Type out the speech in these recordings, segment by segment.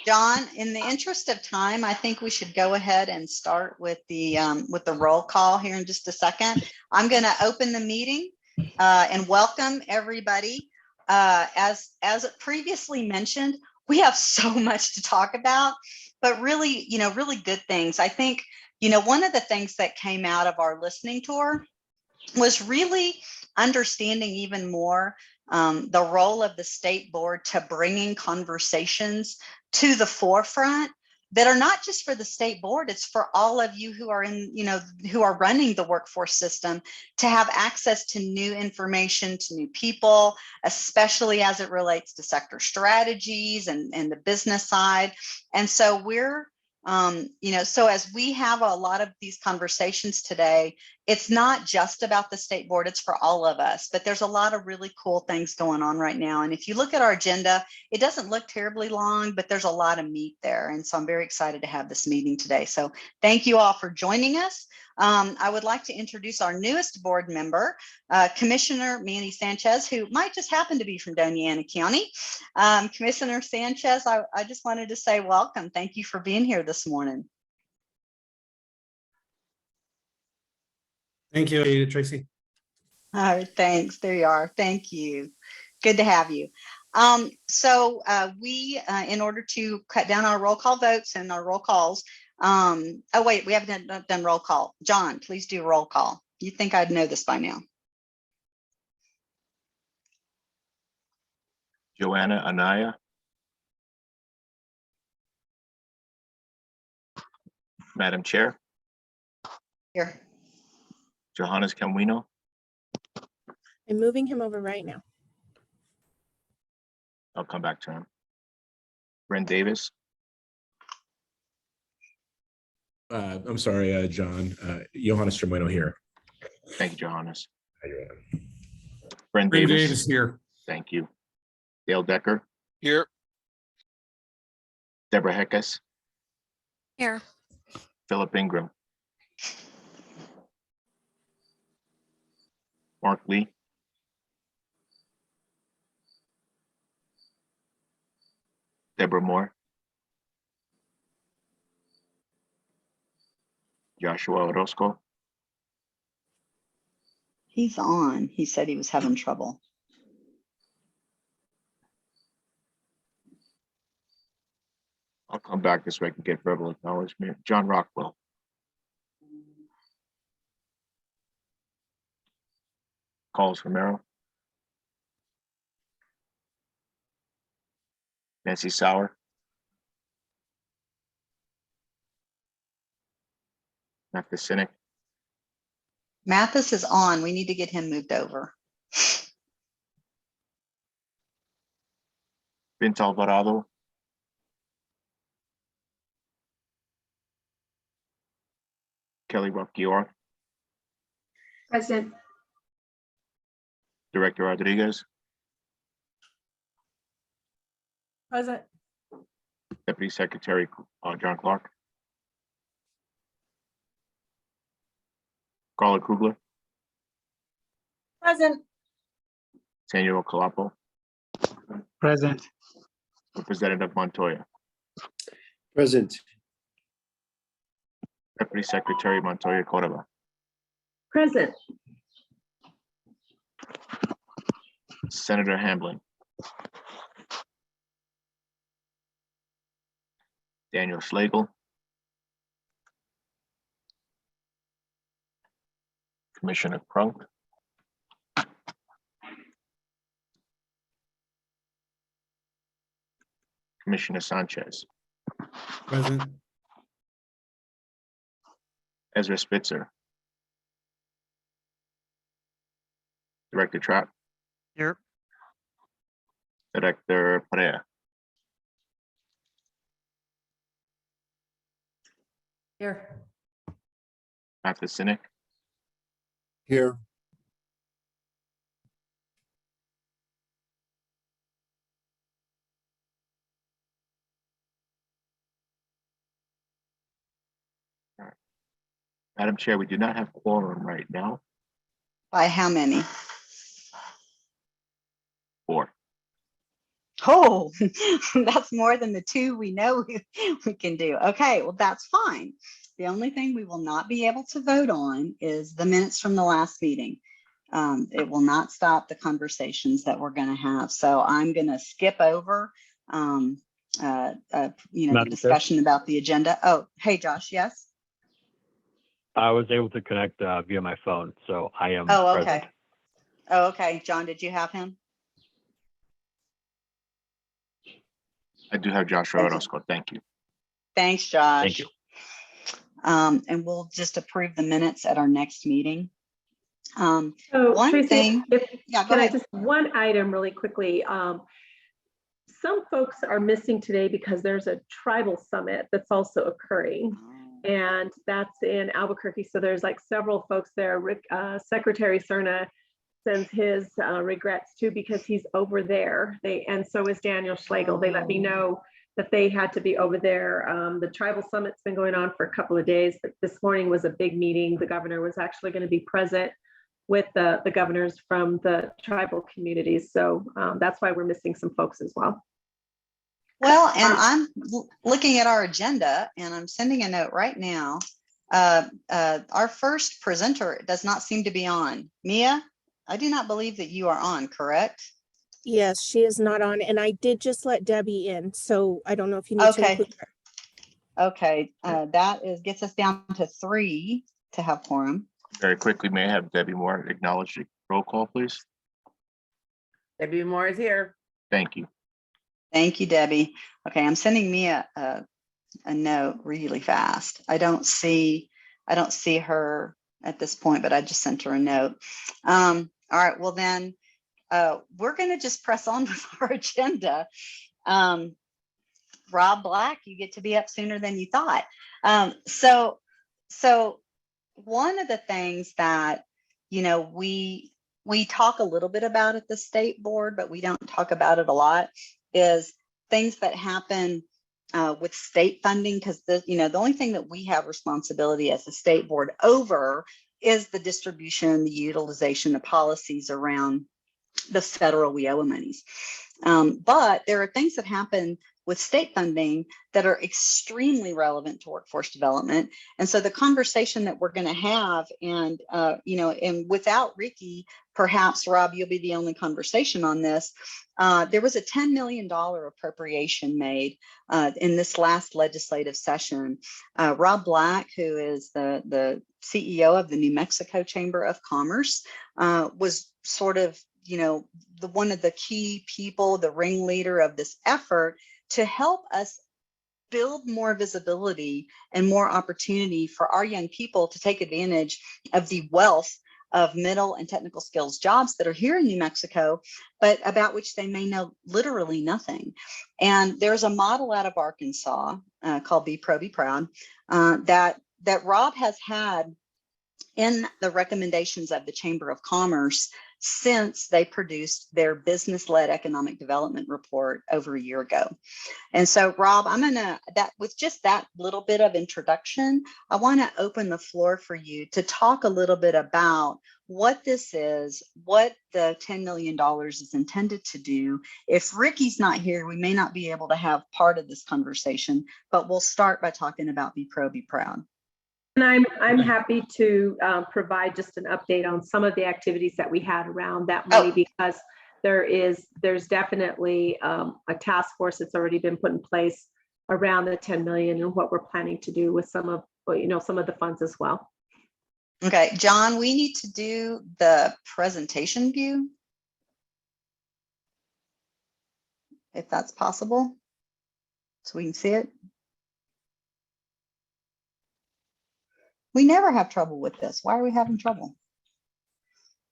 John, in the interest of time, I think we should go ahead and start with the roll call here in just a second. I'm going to open the meeting and welcome everybody. As previously mentioned, we have so much to talk about, but really, really good things. I think, one of the things that came out of our listening tour was really understanding even more the role of the state board to bringing conversations to the forefront that are not just for the state board, it's for all of you who are who are running the workforce system, to have access to new information, to new people, especially as it relates to sector strategies and the business side. And so we're, so as we have a lot of these conversations today, it's not just about the state board, it's for all of us, but there's a lot of really cool things going on right now. And if you look at our agenda, it doesn't look terribly long, but there's a lot of meat there. And so I'm very excited to have this meeting today. So thank you all for joining us. I would like to introduce our newest board member, Commissioner Manny Sanchez, who might just happen to be from Doña Ana County. Commissioner Sanchez, I just wanted to say welcome. Thank you for being here this morning. Thank you, Tracy. All right, thanks. There you are. Thank you. Good to have you. We, in order to cut down our roll call votes and our roll calls, oh wait, we haven't done roll call. John, please do roll call. You'd think I'd know this by now. Joanna Anaya. Madam Chair. Here. Johannes Camino. I'm moving him over right now. I'll come back to him. Brent Davis. I'm sorry, John. Johannes Tremoino here. Thank you, Johannes. You're welcome. Brent Davis here. Thank you. Dale Decker. Here. Deborah Heckes. Here. Philip Ingram. Mark Lee. Deborah Moore. Joshua Orozco. He's on. He said he was having trouble. I'll come back this way I can get verbal acknowledgement. John Rockwell. Carlos Romero. Nancy Sauer. Mathis Cynic. Mathis is on. We need to get him moved over. Vince Alvarado. Kelly Ruff-Gior. Present. Director Rodriguez. Present. Deputy Secretary John Clark. Carla Kugler. Present. Samuel Colapo. Present. Representative Montoya. Present. Deputy Secretary Montoya Cordova. Present. Senator Hamblin. Daniel Schlegel. Commissioner Crunk. Commissioner Sanchez. Present. Ezra Spitzer. Director Trapp. Here. Director Perea. Here. Mathis Cynic. Here. Madam Chair, we do not have quorum right now. By how many? 4. Oh, that's more than the two we know we can do. Okay, well, that's fine. The only thing we will not be able to vote on is the minutes from the last meeting. It will not stop the conversations that we're going to have. So I'm going to skip over, the Madam Chair? discussion about the agenda. Oh, hey, Josh, yes? I was able to connect via my phone, so I am Oh, present. okay. Oh, okay. John, did you have him? I do have Josh Rodosco. Thank you. Thanks, Josh. Thank you. And we'll just approve the minutes at our next meeting. So One Tracy, thing, yeah, go can I ahead. just, one item really quickly. Some folks are missing today because there's a tribal summit that's also occurring. And that's in Albuquerque. So there's like several folks there. Secretary Cerna sends his regrets too, because he's over there. And so is Daniel Schlegel. They let me know that they had to be over there. The tribal summit's been going on for a couple of days, but this morning was a big meeting. The governor was actually going to be present with the governors from the tribal communities. So that's why we're missing some folks as well. Well, and I'm looking at our agenda and I'm sending a note right now. Our first presenter does not seem to be on. Mia, I do not believe that you are on, correct? Yes, she is not on, and I did just let Debbie in, so I don't know if you need to Okay. include her. Okay, that gets us down to 3 to have quorum. Very quickly, may I have Debbie Moore acknowledge the roll call, please? Debbie Moore is here. Thank you. Thank you, Debbie. Okay, I'm sending Mia a note really fast. I don't see her at this point, but I just sent her a note. All right, well then, we're going to just press on with our agenda. Rob Black, you get to be up sooner than you thought. So one of the things that, we talk a little bit about at the state board, but we don't talk about it a lot, is things that happen with state funding, because the only thing that we have responsibility as a state board over is the distribution, the utilization, the policies around the federal WIOA monies. But there are things that happen with state funding that are extremely relevant to workforce development. And so the conversation that we're going to have, and without Ricky, perhaps Rob, you'll be the only conversation on this. There was a $10 million appropriation made in this last legislative session. Rob Black, who is the CEO of the New Mexico Chamber of Commerce, was sort of, one of the key people, the ringleader of this effort to help us build more visibility and more opportunity for our young people to take advantage of the wealth of middle and technical skills jobs that are here in New Mexico, but about which they may know literally nothing. And there's a model out of Arkansas called Be Pro, Be Proud that Rob has had in the recommendations of the Chamber of Commerce since they produced their business-led economic development report over a year ago. And so, Rob, with just that little bit of introduction, I want to open the floor for you to talk a little bit about what this is, what the $10 million is intended to do. If Ricky's not here, we may not be able to have part of this conversation, but we'll start by talking about Be Pro, Be Proud. And I'm happy to provide just an update on some of the activities that we had around that money, because there's definitely a task force that's already been put in place around the 10 million and what we're planning to do with some of the funds as well. Okay, John, we need to do the presentation view, if that's possible, so we can see it. We never have trouble with this. Why are we having trouble?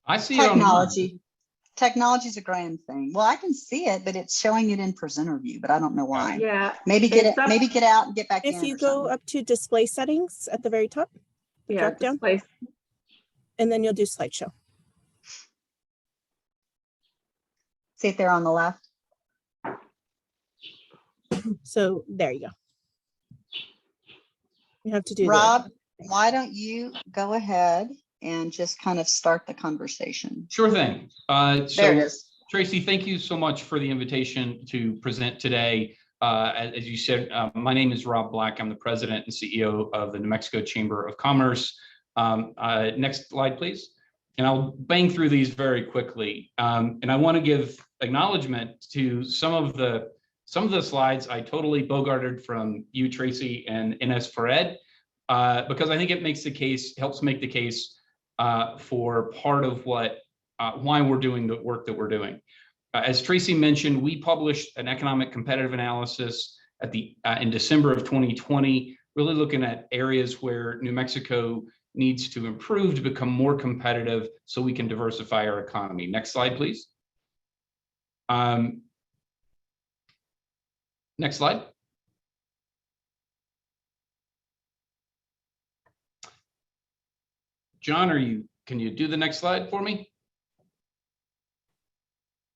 I see Technology. Technology is a grand thing. Well, I can see it, but it's showing it in presenter view, but I don't know why. Yeah. Maybe get out and get back in. If you go up to display settings at the very top, drop down, Display. and then you'll do slideshow. See if they're on the left. So there you go. You have to do Rob, why don't you go ahead and just kind of start the conversation? Sure thing. There it is. Tracy, thank you so much for the invitation to present today. As you said, my name is Rob Black. I'm the president and CEO of the New Mexico Chamber of Commerce. Next slide, please. And I'll bang through these very quickly. And I want to give acknowledgement to some of the slides I totally bogarted from you, Tracy, and NS for Ed, because I think it makes the case, helps make the case for part of what why we're doing the work that we're doing. As Tracy mentioned, we published an economic competitive analysis at in December of 2020, really looking at areas where New Mexico needs to improve to become more competitive so we can diversify our economy. Next slide, please. Next slide. John, can you do the next slide for me?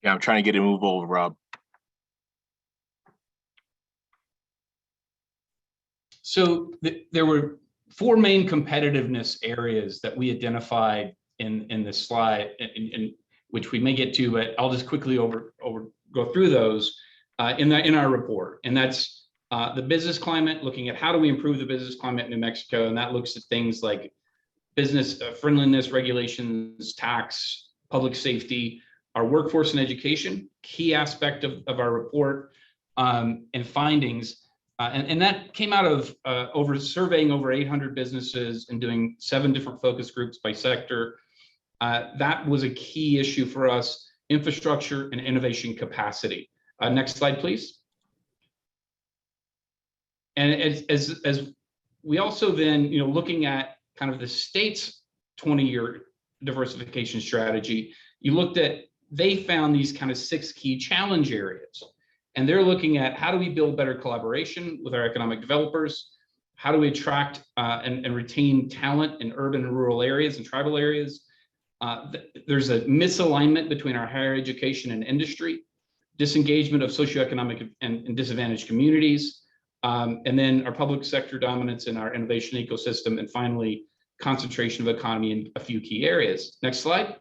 Yeah, I'm trying to get it move over, Rob. So there were 4 main competitiveness areas that we identified in this slide, in which we may get to, but I'll just quickly go through those in our report. And that's the business climate, looking at how do we improve the business climate in New Mexico, and that looks at things like business friendliness, regulations, tax, public safety, our workforce and education, key aspect of our report, and findings. And that came out of surveying over 800 businesses and doing 7 different focus groups by sector. That was a key issue for us: infrastructure and innovation capacity. Next slide, please. And as we also then, looking at kind of the state's 20-year diversification strategy, they found these kind of 6 key challenge areas. And they're looking at how do we build better collaboration with our economic developers? How do we attract and retain talent in urban and rural areas and tribal areas? There's a misalignment between our higher education and industry, disengagement of socioeconomic and disadvantaged communities, and then our public sector dominance in our innovation ecosystem, and finally, concentration of economy in a few key areas. Next slide.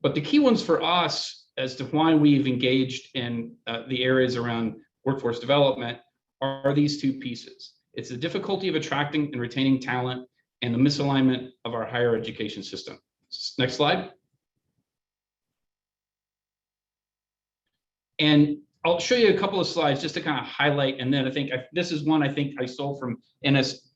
But the key ones for us as to why we've engaged in the areas around workforce development are these 2 pieces. It's the difficulty of attracting and retaining talent and the misalignment of our higher education system. Next slide. And I'll show you a couple of slides just to kind of highlight, and then this is one I think I stole from NS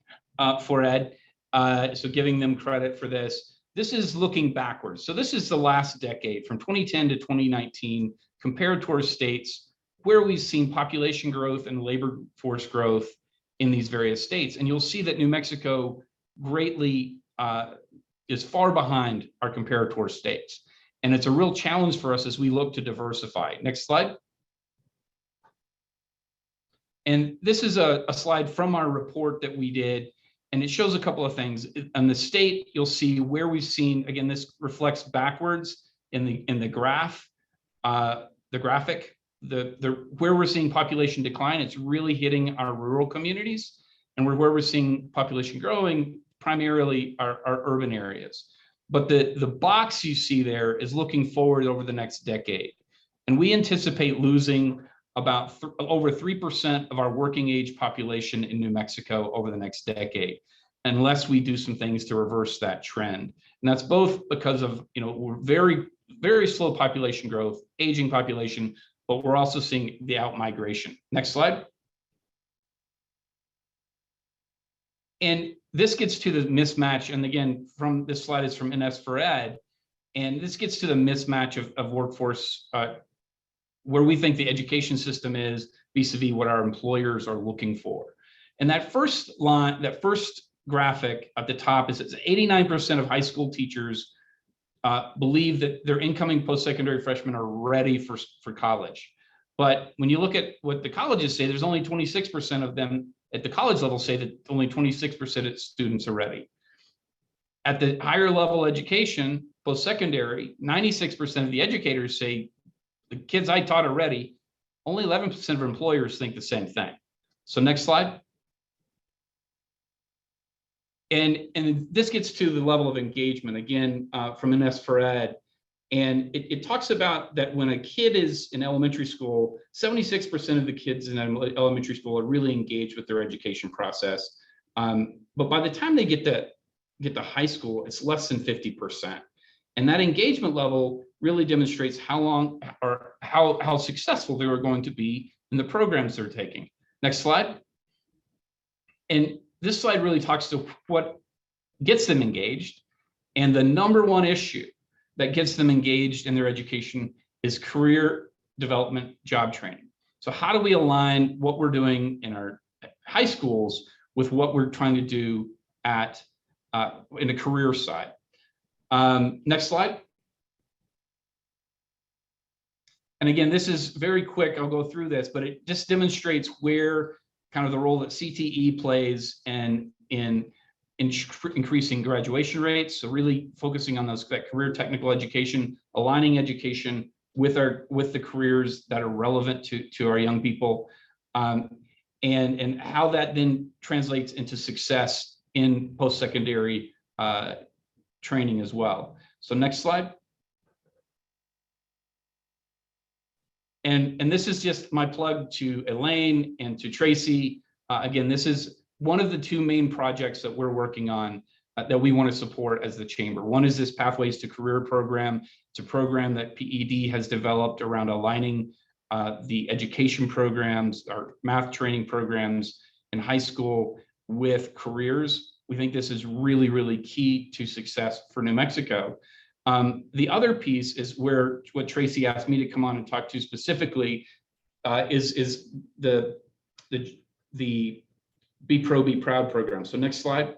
for Ed, so giving them credit for this. This is looking backwards. So this is the last decade, from 2010 to 2019, compared to our states, where we've seen population growth and labor force growth in these various states. And you'll see that New Mexico greatly is far behind our comparator states. And it's a real challenge for us as we look to diversify. Next slide. And this is a slide from our report that we did, and it shows a couple of things. On the state, you'll see where we've seen, again, this reflects backwards in the graph, the graphic, where we're seeing population decline. It's really hitting our rural communities, and where we're seeing population growing, primarily our urban areas. But the box you see there is looking forward over the next decade. And we anticipate losing about over 3% of our working age population in New Mexico over the next decade, unless we do some things to reverse that trend. And that's both because of, we're very, very slow population growth, aging population, but we're also seeing the out-migration. Next slide. And this gets to the mismatch. And again, from this slide is from NS for Ed. And this gets to the mismatch of workforce, where we think the education system is vis-a-vis what our employers are looking for. And that first line, that first graphic at the top is 89% of high school teachers believe that their incoming post-secondary freshmen are ready for college. But when you look at what the colleges say, there's only 26% of them at the college level say that only 26% of students are ready. At the higher level education, post-secondary, 96% of the educators say the kids I taught are ready. Only 11% of employers think the same thing. So next slide. And this gets to the level of engagement, again, from NS for Ed. And it talks about that when a kid is in elementary school, 76% of the kids in elementary school are really engaged with their education process. But by the time they get to high school, it's less than 50%. And that engagement level really demonstrates how long or how successful they were going to be in the programs they're taking. Next slide. And this slide really talks to what gets them engaged. And the number one issue that gets them engaged in their education is career development, job training. So how do we align what we're doing in our high schools with what we're trying to do at in the career side? Next slide. And again, this is very quick. I'll go through this, but it just demonstrates where kind of the role that CTE plays and in increasing graduation rates. So really focusing on that career technical education, aligning education with the careers that are relevant to our young people, and how that then translates into success in post-secondary training as well. So next slide. And this is just my plug to Elaine and to Tracy. Again, this is one of the two main projects that we're working on that we want to support as the chamber. One is this Pathways to Career program. It's a program that PED has developed around aligning the education programs, our math training programs in high school with careers. We think this is really, really key to success for New Mexico. The other piece is where what Tracy asked me to come on and talk to specifically is the Be Pro, Be Proud program. So next slide.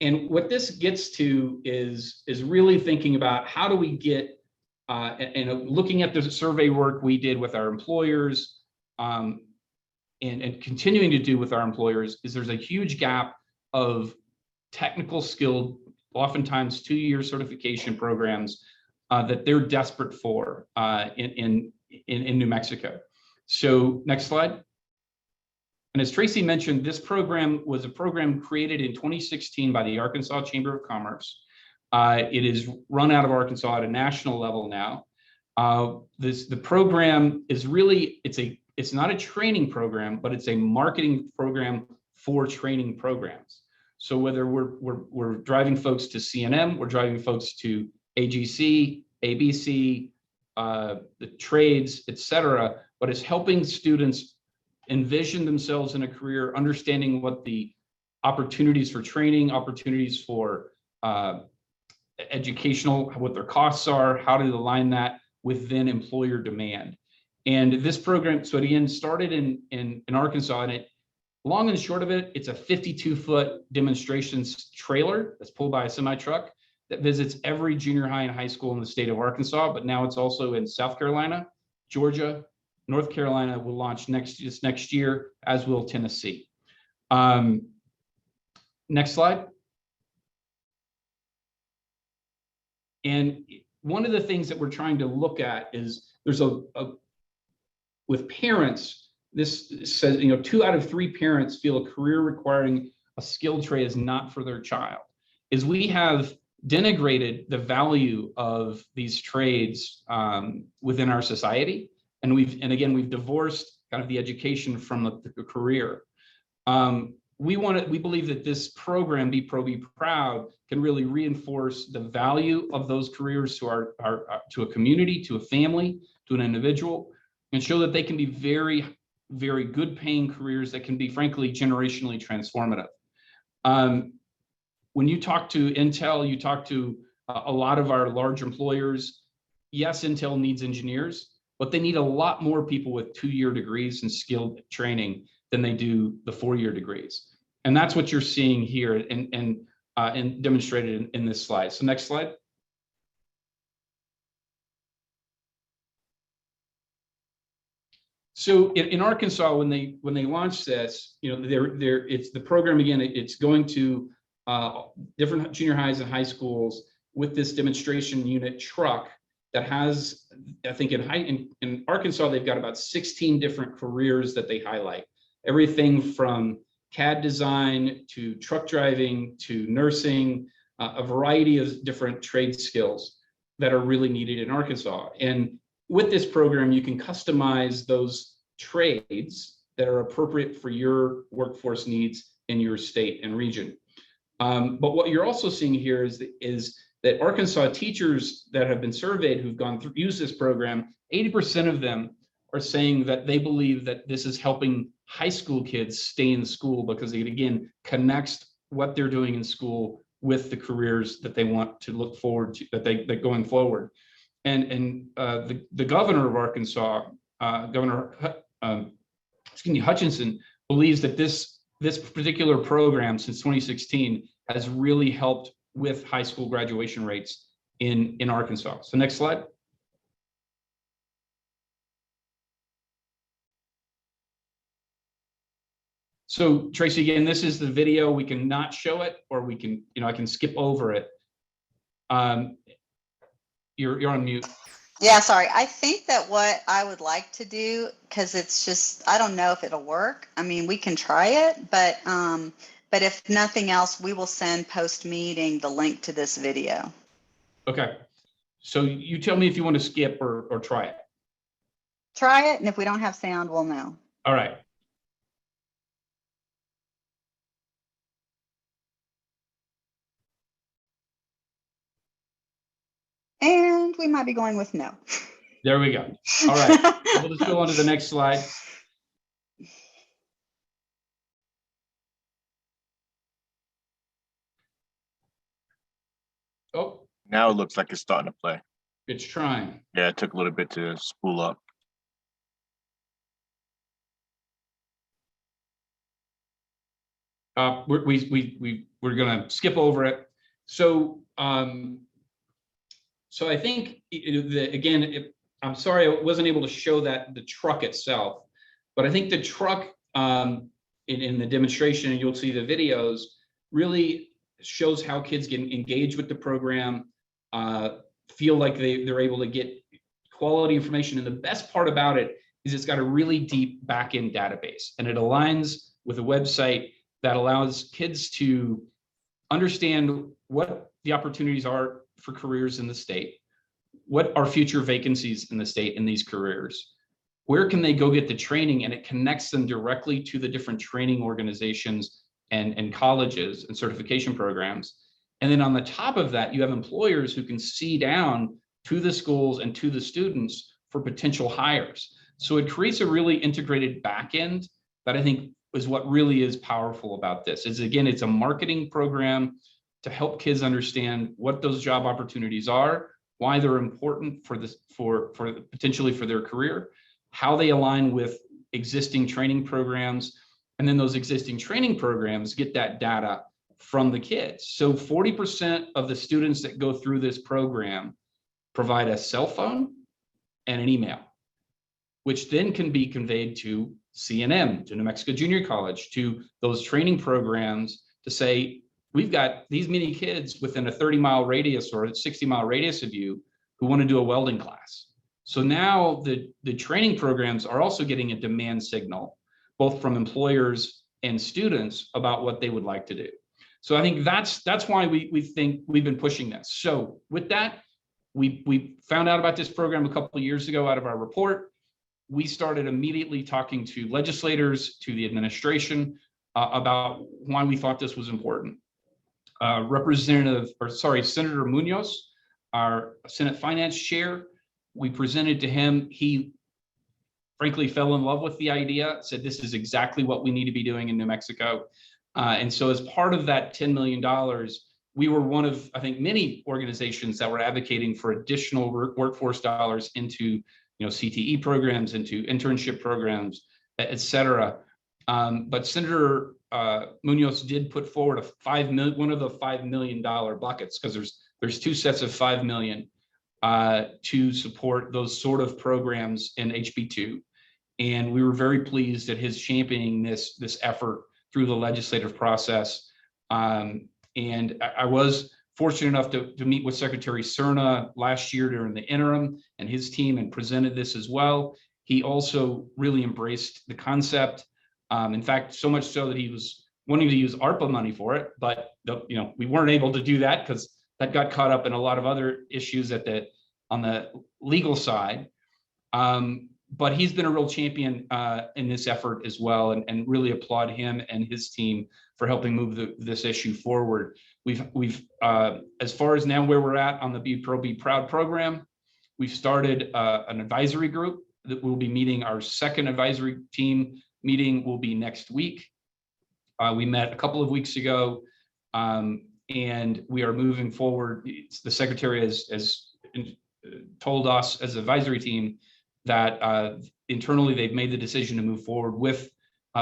And what this gets to is really thinking about how do we get, and looking at the survey work we did with our employers and continuing to do with our employers, is there's a huge gap of technical skilled, oftentimes 2-year certification programs that they're desperate for in New Mexico. So next slide. And as Tracy mentioned, this program was a program created in 2016 by the Arkansas Chamber of Commerce. It is run out of Arkansas at a national level now. The program is really, it's not a training program, but it's a marketing program for training programs. So whether we're driving folks to CNM, we're driving folks to AGC, ABC, the trades, et cetera, but it's helping students envision themselves in a career, understanding what the opportunities for training, opportunities for educational, what their costs are, how to align that with then employer demand. And this program, so it again started in Arkansas, and long and short of it, it's a 52-foot demonstrations trailer that's pulled by a semi-truck that visits every junior high and high school in the state of Arkansas, but now it's also in South Carolina, Georgia, North Carolina will launch next year, as will Tennessee. Next slide. And one of the things that we're trying to look at is there's with parents, this says, 2 out of 3 parents feel a career requiring a skilled trade is not for their child. Is we have denigrated the value of these trades within our society. And we've divorced kind of the education from the career. We believe that this program, Be Pro, Be Proud, can really reinforce the value of those careers to to a community, to a family, to an individual, and show that they can be very, very good paying careers that can be, frankly, generationally transformative. When you talk to Intel, you talk to a lot of our large employers. Yes, Intel needs engineers, but they need a lot more people with 2-year degrees and skilled training than they do the 4-year degrees. And that's what you're seeing here and demonstrated in this slide. So next slide. So in Arkansas, when they launched this, it's the program again. It's going to different junior highs and high schools with this demonstration unit truck that has, I think in Arkansas, they've got about 16 different careers that they highlight. Everything from CAD design to truck driving to nursing, a variety of different trade skills that are really needed in Arkansas. And with this program, you can customize those trades that are appropriate for your workforce needs in your state and region. But what you're also seeing here is that Arkansas teachers that have been surveyed who've gone through, use this program, 80% of them are saying that they believe that this is helping high school kids stay in school because it, again, connects what they're doing in school with the careers that they want to look forward to, that going forward. And the governor of Arkansas, Governor Hutchinson, believes that this particular program since 2016 has really helped with high school graduation rates in Arkansas. So next slide. So Tracy, again, this is the video. We can not show it, or we can, I can skip over it. You're on mute. Yeah, sorry. I think that what I would like to do, because it's just, I don't know if it'll work. I mean, we can try it, but if nothing else, we will send post-meeting the link to this video. Okay. So you tell me if you want to skip or try it. Try it, and if we don't have sound, we'll know. All right. And we might be going with no. There we go. All right. We'll just go on to the next slide. Oh, Now it looks like it's starting to play. it's trying. Yeah, it took a little bit to spool up. We're gonna skip over it. So so I think I'm sorry I wasn't able to show the truck itself, but I think the truck in the demonstration, and you'll see the videos, really shows how kids can engage with the program, feel like they're able to get quality information. And the best part about it is it's got a really deep back-end database, and it aligns with a website that allows kids to understand what the opportunities are for careers in the state, what are future vacancies in the state in these careers, where can they go get the training, and it connects them directly to the different training organizations and colleges and certification programs. And then on the top of that, you have employers who can see down to the schools and to the students for potential hires. So it creates a really integrated back end that I think is what really is powerful about this. Is, again, it's a marketing program to help kids understand what those job opportunities are, why they're important for potentially for their career, how they align with existing training programs, and then those existing training programs get that data from the kids. So 40% of the students that go through this program provide a cell phone and an email, which then can be conveyed to CNM, to New Mexico Junior College, to those training programs to say, we've got these many kids within a 30-mile radius or a 60-mile radius of you who want to do a welding class. So now the training programs are also getting a demand signal, both from employers and students, about what they would like to do. So I think that's why we think we've been pushing this. So with that, we found out about this program a couple of years ago out of our report. We started immediately talking to legislators, to the administration, about why we thought this was important. Senator Munoz, our Senate Finance Chair, we presented to him. He frankly fell in love with the idea, said this is exactly what we need to be doing in New Mexico. And so as part of that $10 million, we were one of, I think, many organizations that were advocating for additional workforce dollars into CTE programs, into internship programs, et cetera. But Senator Munoz did put forward one of the $5 million buckets, because there's two sets of $5 million to support those sort of programs in HB2. And we were very pleased at his championing this effort through the legislative process. And I was fortunate enough to meet with Secretary Cerna last year during the interim and his team, and presented this as well. He also really embraced the concept. In fact, so much so that he was wanting to use ARPA money for it, but we weren't able to do that because that got caught up in a lot of other issues on the legal side. But he's been a real champion in this effort as well, and really applaud him and his team for helping move this issue forward. We've as far as now where we're at on the Be Pro, Be Proud program, we've started an advisory group that will be meeting. Our second advisory team meeting will be next week. We met a couple of weeks ago, and we are moving forward. The secretary has told us as advisory team that internally they've made the decision to move forward with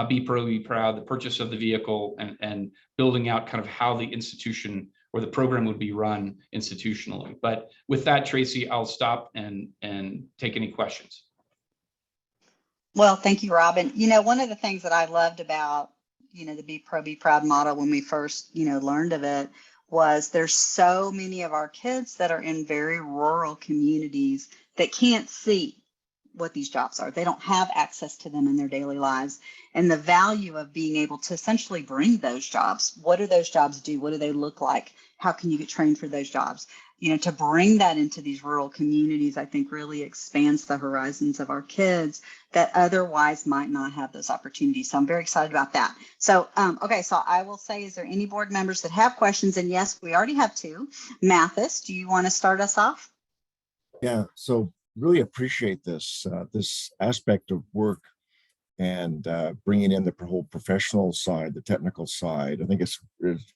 Be Pro, Be Proud, the purchase of the vehicle, and building out kind of how the institution or the program would be run institutionally. But with that, Tracy, I'll stop and take any questions. Well, thank you, Robin. One of the things that I loved about, the Be Pro, Be Proud model when we first, learned of it was there's so many of our kids that are in very rural communities that can't see what these jobs are. They don't have access to them in their daily lives. And the value of being able to essentially bring those jobs. What do those jobs do? What do they look like? How can you get trained for those jobs? To bring that into these rural communities, I think really expands the horizons of our kids that otherwise might not have those opportunities. So I'm very excited about that. So, okay, so I will say, is there any board members that have questions? And yes, we already have two. Mathis, do you want to start us off? Yeah, so really appreciate this aspect of work and bringing in the whole professional side, the technical side. I think it's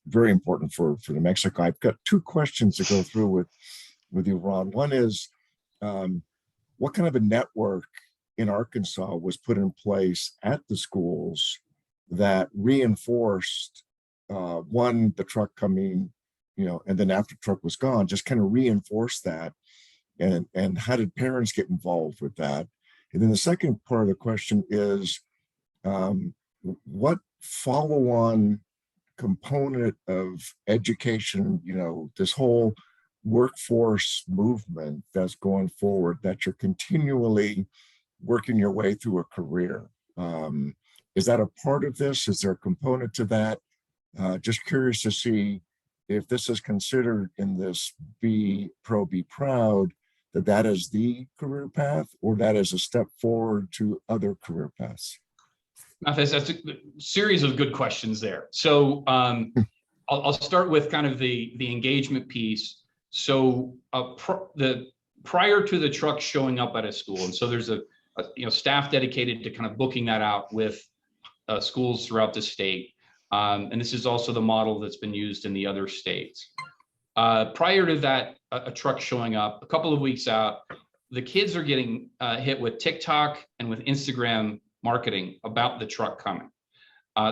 very important for New Mexico. I've got two questions to go through with you, Ron. One is, what kind of a network in Arkansas was put in place at the schools that reinforced, one, the truck coming, and then after the truck was gone, just kind of reinforced that? And how did parents get involved with that? And then the second part of the question is, what follow-on component of education, this whole workforce movement that's going forward, that you're continually working your way through a career? Is that a part of this? Is there a component to that? Just curious to see if this is considered in this Be Pro, Be Proud, that is the career path, or that is a step forward to other career paths? Mathis, that's a series of good questions there. So I'll start with kind of the engagement piece. So prior to the truck showing up at a school, and so there's a staff dedicated to kind of booking that out with schools throughout the state. And this is also the model that's been used in the other states. Prior to that, a truck showing up, a couple of weeks out, the kids are getting hit with TikTok and with Instagram marketing about the truck coming.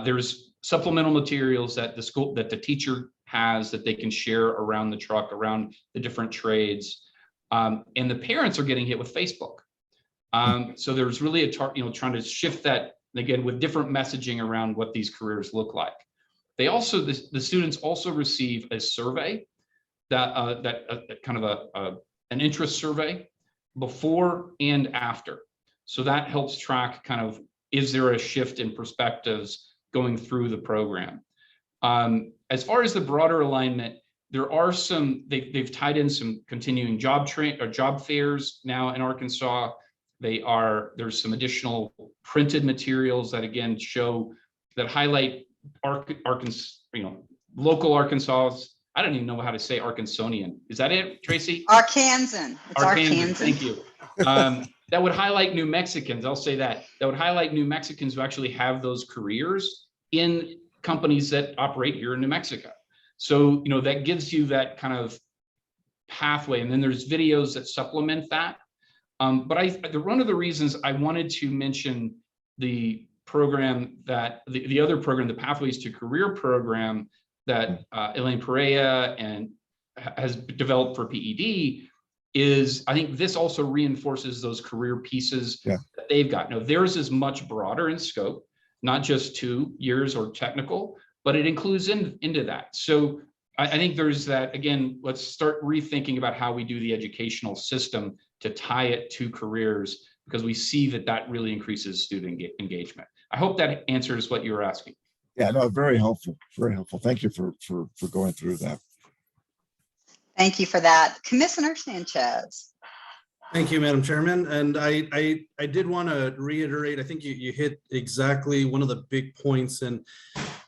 There's supplemental materials that the teacher has that they can share around the truck, around the different trades, and the parents are getting hit with Facebook. So there's really trying to shift that again with different messaging around what these careers look like. They also the students also receive a survey that kind of an interest survey before and after. So that helps track kind of, is there a shift in perspectives going through the program? As far as the broader alignment, there are they've tied in some continuing job fairs now in Arkansas. There's some additional printed materials that again highlight Arkansas, local Arkansas. I don't even know how to say Arkansonian. Is that it, Tracy? Arkansan. It's Arkansan. Thank you. That would highlight New Mexicans. I'll say that. That would highlight New Mexicans who actually have those careers in companies that operate here in New Mexico. So, that gives you that kind of pathway. And then there's videos that supplement that. But one of the reasons I wanted to mention the program the other program, the Pathways to Career program that Elaine Perea has developed for PED, is I think this also reinforces those career pieces that they've got. Now, theirs is much broader in scope, not just 2 years or technical, but it includes into that. So I think there's that, again, let's start rethinking about how we do the educational system to tie it to careers, because we see that really increases student engagement. I hope that answers what you were asking. Yeah, no, very helpful, very helpful. Thank you for going through that. Thank you for that. Commissioner Sanchez. Thank you, Madam Chairman. And I did want to reiterate, I think you hit exactly one of the big points, and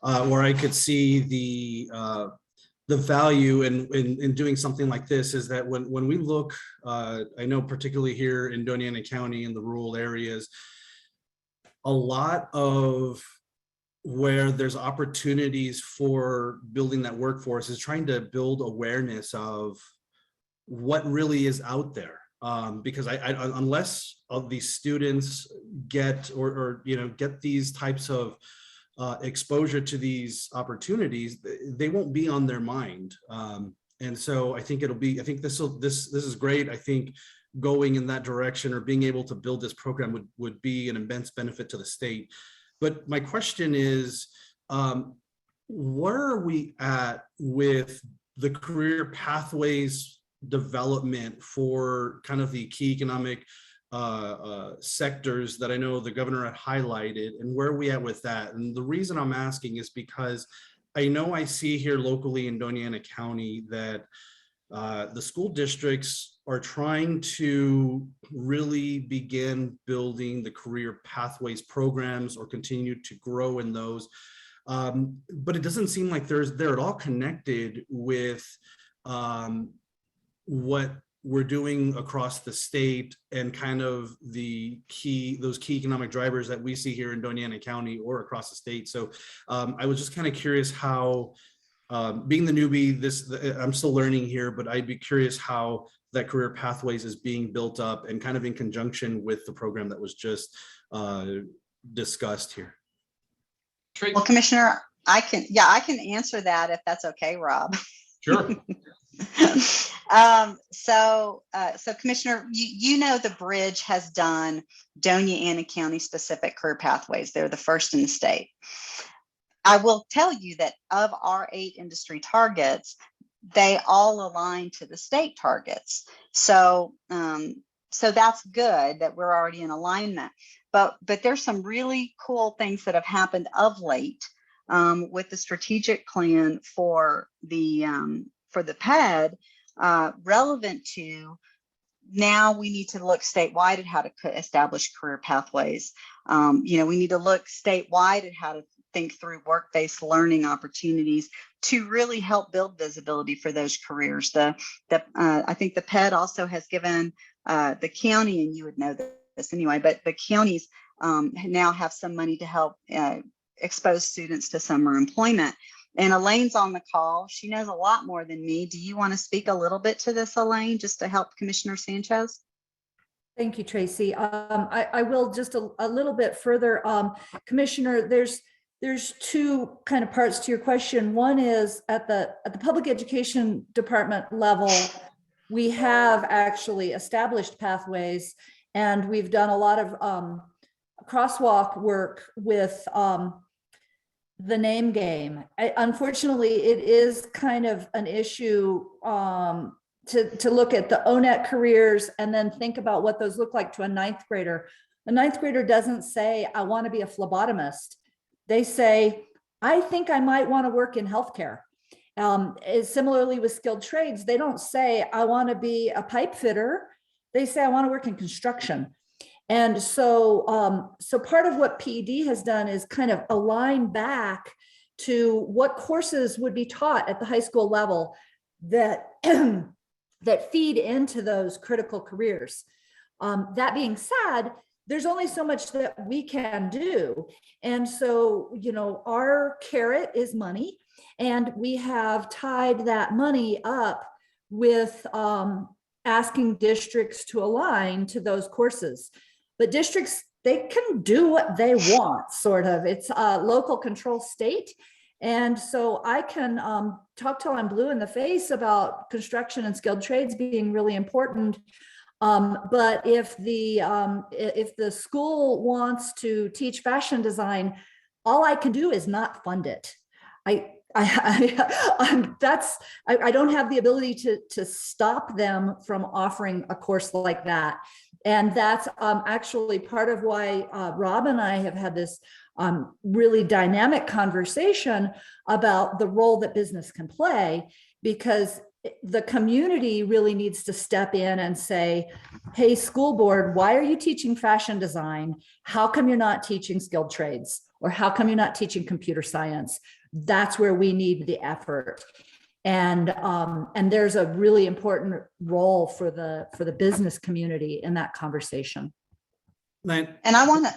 where I could see the value in doing something like this is that when we look, I know particularly here in Doña Ana County in the rural areas, a lot of where there's opportunities for building that workforce is trying to build awareness of what really is out there. Because unless of these students get or get these types of exposure to these opportunities, they won't be on their mind. And so I think this is great. I think going in that direction or being able to build this program would be an immense benefit to the state. But my question is, where are we at with the career pathways development for kind of the key economic sectors that I know the governor had highlighted, and where are we at with that? And the reason I'm asking is because I know I see here locally in Doña Ana County that the school districts are trying to really begin building the career pathways programs or continue to grow in those. But it doesn't seem like they're at all connected with what we're doing across the state and kind of those key economic drivers that we see here in Doña Ana County or across the state. So I was just kind of curious how, being the newbie, I'm still learning here, but I'd be curious how that career pathways is being built up and kind of in conjunction with the program that was just discussed here. Well, Commissioner, I can answer that if that's okay, Rob. Sure. So Commissioner, you know the bridge has done Doña Ana County specific career pathways. They're the first in the state. I will tell you that of our 8 industry targets, they all align to the state targets. So that's good that we're already in alignment. But there's some really cool things that have happened of late with the strategic plan for the PED, relevant to now we need to look statewide at how to establish career pathways. We need to look statewide at how to think through work-based learning opportunities to really help build visibility for those careers. I think the PED also has given the county, and you would know this anyway, but the counties now have some money to help expose students to summer employment. And Elaine's on the call. She knows a lot more than me. Do you want to speak a little bit to this, Elaine, just to help Commissioner Sanchez? Thank you, Tracy. I will just a little bit further. Commissioner, there's 2 kind of parts to your question. One is at the public education department level, we have actually established pathways, and we've done a lot of crosswalk work with the name game. Unfortunately, it is kind of an issue to look at the ONET careers and then think about what those look like to a 9th grader. A 9th grader doesn't say, I want to be a phlebotomist. They say, I think I might want to work in healthcare. Similarly with skilled trades, they don't say, I want to be a pipe fitter. They say, I want to work in construction. And so, part of what PED has done is kind of align back to what courses would be taught at the high school level that, that feed into those critical careers. That being said, there's only so much that we can do. And so, our carrot is money, and we have tied that money up with asking districts to align to those courses. But districts, they can do what they want, sort of. It's a local control state. And so I can talk till I'm blue in the face about construction and skilled trades being really important. But if the school wants to teach fashion design, all I can do is not fund it. I don't have the ability to stop them from offering a course like that. And that's actually part of why Rob and I have had this really dynamic conversation about the role that business can play, because the community really needs to step in and say, hey, school board, why are you teaching fashion design? How come you're not teaching skilled trades? Or how come you're not teaching computer science? That's where we need the effort. And there's a really important role for the business community in that conversation. And I want to,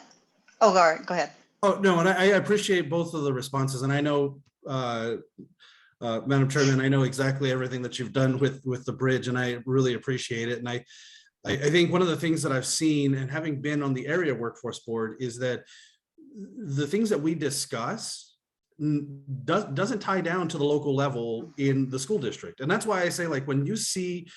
oh, go ahead. Oh, no, and I appreciate both of the responses. And I know, Madam Chairman, I know exactly everything that you've done with the bridge, and I really appreciate it. And I think one of the things that I've seen, and having been on the area workforce board, is that the things that we discuss doesn't tie down to the local level in the school district. And that's why I say, like, when you see,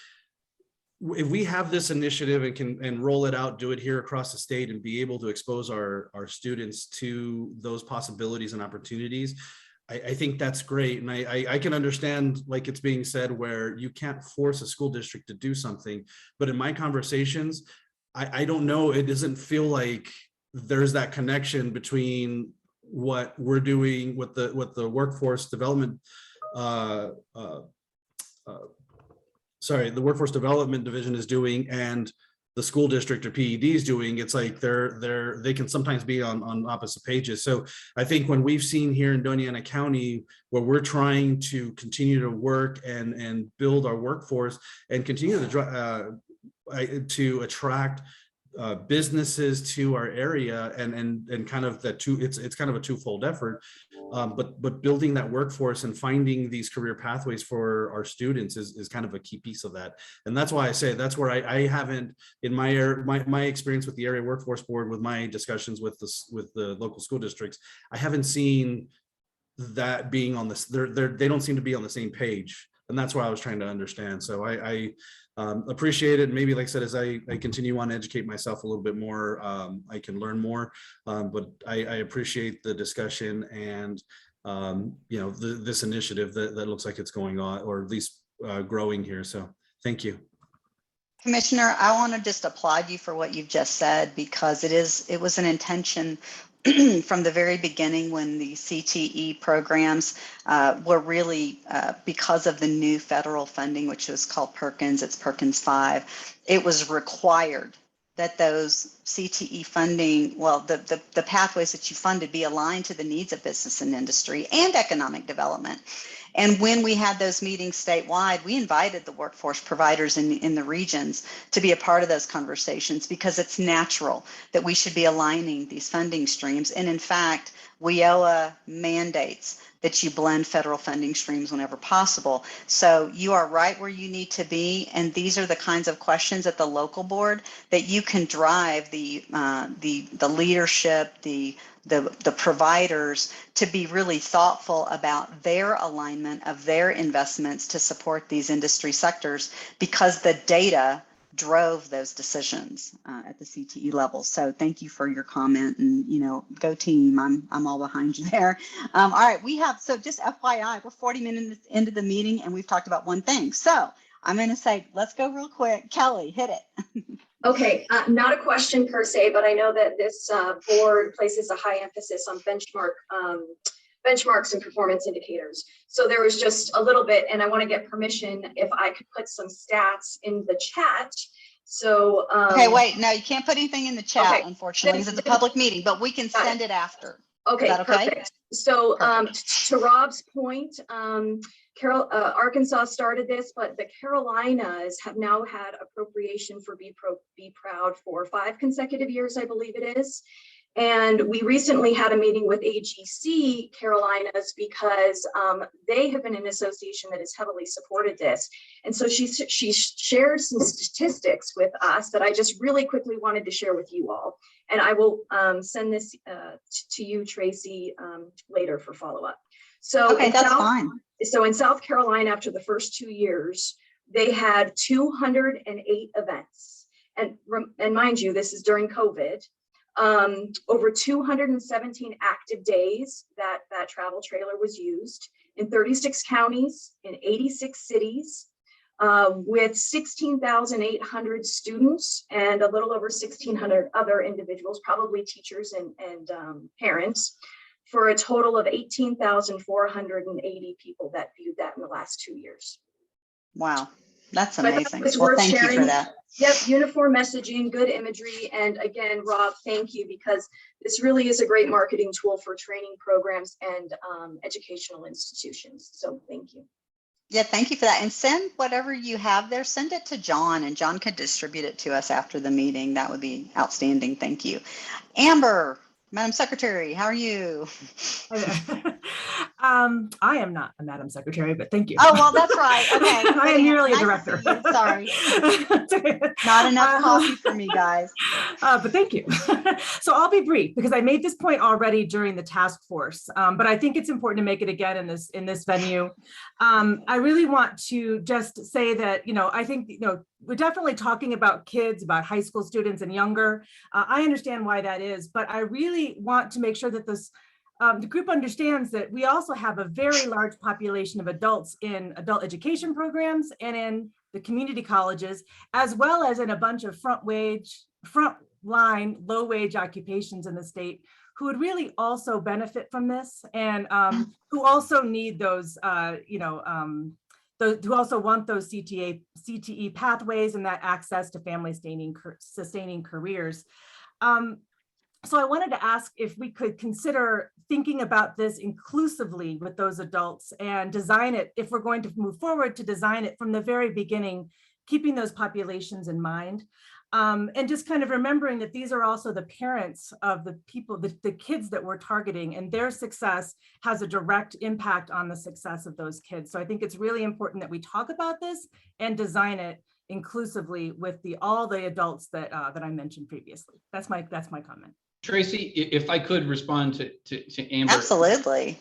if we have this initiative and can roll it out, do it here across the state, and be able to expose our students to those possibilities and opportunities, I think that's great. And I can understand, like it's being said, where you can't force a school district to do something. But in my conversations, I don't know, it doesn't feel like there's that connection between what we're doing with the workforce development, the workforce development division is doing, and the school district or PED is doing. It's like they can sometimes be on opposite pages. So I think when we've seen here in Doña Ana County, where we're trying to continue to work and build our workforce and continue to attract businesses to our area, and kind of that it's kind of a twofold effort, but building that workforce and finding these career pathways for our students is kind of a key piece of that. And that's why I say that's where I haven't, in my experience with the area workforce board, with my discussions with the local school districts, I haven't seen that being on this. They don't seem to be on the same page, and that's why I was trying to understand. So I appreciate it. Maybe, like I said, as I continue on to educate myself a little bit more, I can learn more. But I appreciate the discussion and this initiative that looks like it's going on, or at least growing here. So thank you. Commissioner, I want to just applaud you for what you've just said, because it was an intention from the very beginning, when the CTE programs were really, because of the new federal funding, which was called Perkins, it's Perkins 5, it was required that those CTE funding, well, the pathways that you funded be aligned to the needs of business and industry and economic development. And when we had those meetings statewide, we invited the workforce providers in the regions to be a part of those conversations, because it's natural that we should be aligning these funding streams. And in fact, WIOA mandates that you blend federal funding streams whenever possible. So you are right where you need to be. And these are the kinds of questions at the local board that you can drive the leadership, the providers to be really thoughtful about their alignment of their investments to support these industry sectors, because the data drove those decisions at the CTE level. So thank you for your comment, and go team. I'm all behind you there. All right, so just FYI, we're 40 minutes into the meeting and we've talked about one thing. So I'm going to say, let's go real quick. Kelly, hit it. Okay, not a question per se, but I know that this board places a high emphasis on benchmarks and performance indicators. So there was just a little bit, and I want to get permission if I could put some stats in the chat. So okay, wait, no, you can't put anything in the chat, okay, unfortunately, because it's a public meeting, but we can send it after. Okay, Is that okay? perfect. So to Rob's point, Arkansas started this, but the Carolinas have now had appropriation for Be Proud for 5 consecutive years, I believe it is. And we recently had a meeting with AGC Carolinas, because they have been an association that has heavily supported this. And so she shared some statistics with us that I just really quickly wanted to share with you all. And I will send this to you, Tracy, later for follow-up. So okay, that's fine. So in South Carolina, after the first 2 years, they had 208 events. And mind you, this is during COVID. Over 217 active days that travel trailer was used in 36 counties, in 86 cities. with 16,800 students and a little over 1,600 other individuals, probably teachers and parents, for a total of 18,480 people that viewed that in the last 2 years. Wow, that's So I thought amazing. it was Well, worth thank you for sharing. that. Yep, uniform messaging, good imagery. And again, Rob, thank you, because this really is a great marketing tool for training programs and educational institutions. So thank you. Yeah, thank you for that. And send whatever you have there, send it to John, and John could distribute it to us after the meeting. That would be outstanding. Thank you. Amber, Madam Secretary, how are you? I am not a Madam Secretary, but thank you. Oh, well, that's right. Okay. I am merely a Nice to director. see you. Sorry. Not enough coffee for me, guys. But thank you. So I'll be brief because I made this point already during the task force, but I think it's important to make it again in this venue. I really want to just say that, I think, we're definitely talking about kids, about high school students and younger. I understand why that is, but I really want to make sure that the group understands that we also have a very large population of adults in adult education programs and in the community colleges, as well as in a bunch of frontline, low-wage occupations in the state who would really also benefit from this, and who also need those, who also want those CTE pathways and that access to family-sustaining careers. So I wanted to ask if we could consider thinking about this inclusively with those adults and design it, if we're going to move forward, to design it from the very beginning, keeping those populations in mind. And just kind of remembering that these are also the parents of the people, the kids that we're targeting, and their success has a direct impact on the success of those kids. So I think it's really important that we talk about this and design it inclusively with all the adults that I mentioned previously. That's my comment. Tracy, if I could respond to Amber. Absolutely.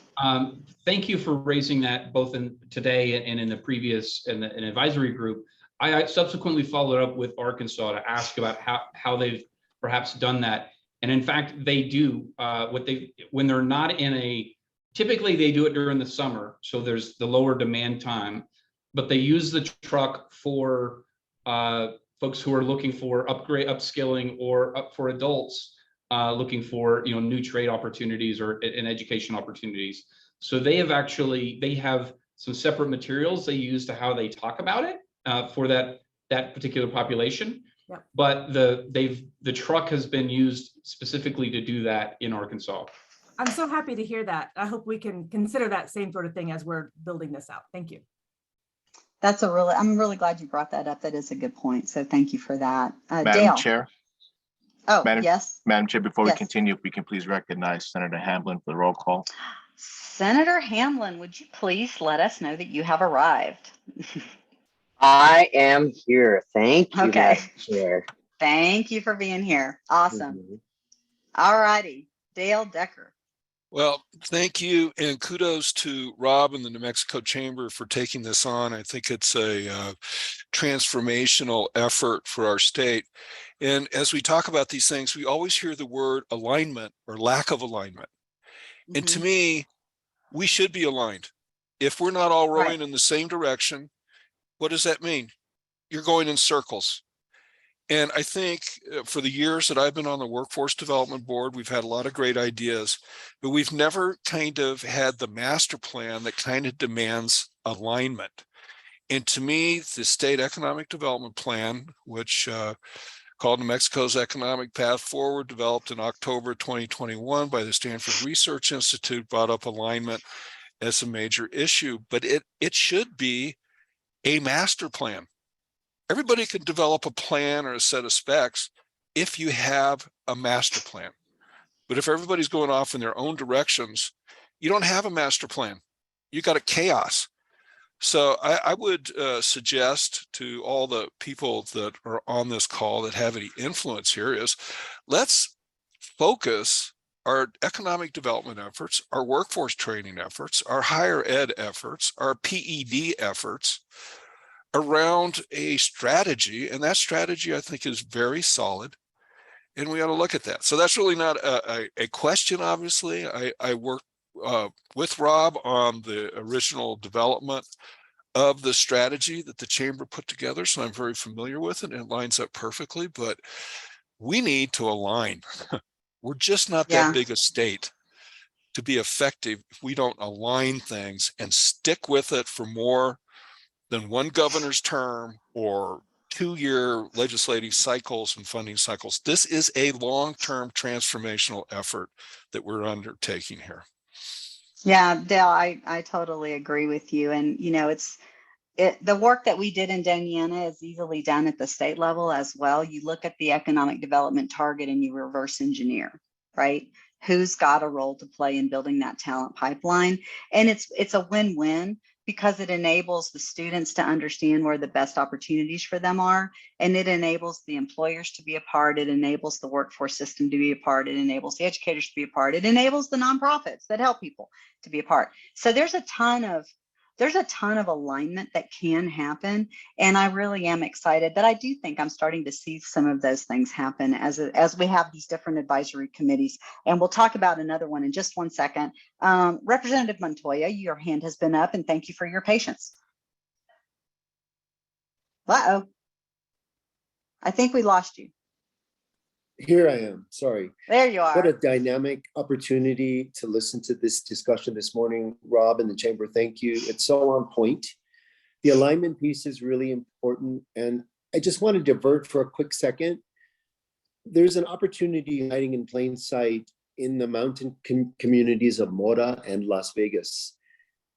Thank you for raising that both in today and in the previous an advisory group. I subsequently followed up with Arkansas to ask about how they've perhaps done that. And in fact, they do when they're not typically they do it during the summer. So there's the lower demand time, but they use the truck for folks who are looking for upskilling, or for adults looking for new trade opportunities or in education opportunities. So they have some separate materials they use to how they talk about it for that particular population. Yep. But the truck has been used specifically to do that in Arkansas. I'm so happy to hear that. I hope we can consider that same sort of thing as we're building this out. Thank you. I'm really glad you brought that up. That is a good point. So thank you for that. Madam Dale. Chair. Oh, Madam, yes. Madam Chair, before Yes. we continue, if we can please recognize Senator Hamblin for the roll call. Senator Hamlin, would you please let us know that you have arrived? I am here. Thank you, Okay. Madam Chair. Thank you for being here. Awesome. All righty. Dale Decker. Well, thank you, and kudos to Rob and the New Mexico Chamber for taking this on. I think it's a transformational effort for our state. And as we talk about these things, we always hear the word alignment or lack of alignment. Mm-hmm. And to me, we should be aligned. If we're not all rowing in the same direction, what does that mean? You're going in circles. And I think for the years that I've been on the Workforce Development Board, we've had a lot of great ideas, but we've never kind of had the master plan that kind of demands alignment. And to me, the State Economic Development Plan, which called New Mexico's Economic Path Forward, developed in October 2021 by the Stanford Research Institute, brought up alignment as a major issue, but it should be a master plan. Everybody can develop a plan or a set of specs if you have a master plan. But if everybody's going off in their own directions, you don't have a master plan. You got a chaos. So I would suggest to all the people that are on this call that have any influence here is let's focus our economic development efforts, our workforce training efforts, our higher ed efforts, our PED efforts around a strategy. And that strategy, I think, is very solid. And we ought to look at that. So that's really not a question, obviously. I worked with Rob on the original development of the strategy that the chamber put together, so I'm very familiar with it and it lines up perfectly, but we need to align. We're just not that big a state to be effective if we don't align things and stick with it for more than one governor's term or 2-year legislative cycles and funding cycles. This is a long-term transformational effort that we're undertaking here. Yeah, Dale, I totally agree with you. And, you know, the work that we did in Indiana is easily done at the state level as well. You look at the economic development target and you reverse engineer, right? Who's got a role to play in building that talent pipeline? And it's a win-win because it enables the students to understand where the best opportunities for them are. And it enables the employers to be a part. It enables the workforce system to be a part. It enables the educators to be a part. It enables the nonprofits that help people to be a part. So there's a ton of alignment that can happen. And I really am excited that I do think I'm starting to see some of those things happen as we have these different advisory committees. And we'll talk about another one in just one second. Representative Montoya, your hand has been up and thank you for your patience. Uh-oh. I think we lost you. Here I am, sorry. There you are. What a dynamic opportunity to listen to this discussion this morning, Rob and the chamber, thank you. It's so on point. The alignment piece is really important. And I just want to divert for a quick second. There's an opportunity hiding in plain sight in the mountain communities of Mora and Las Vegas.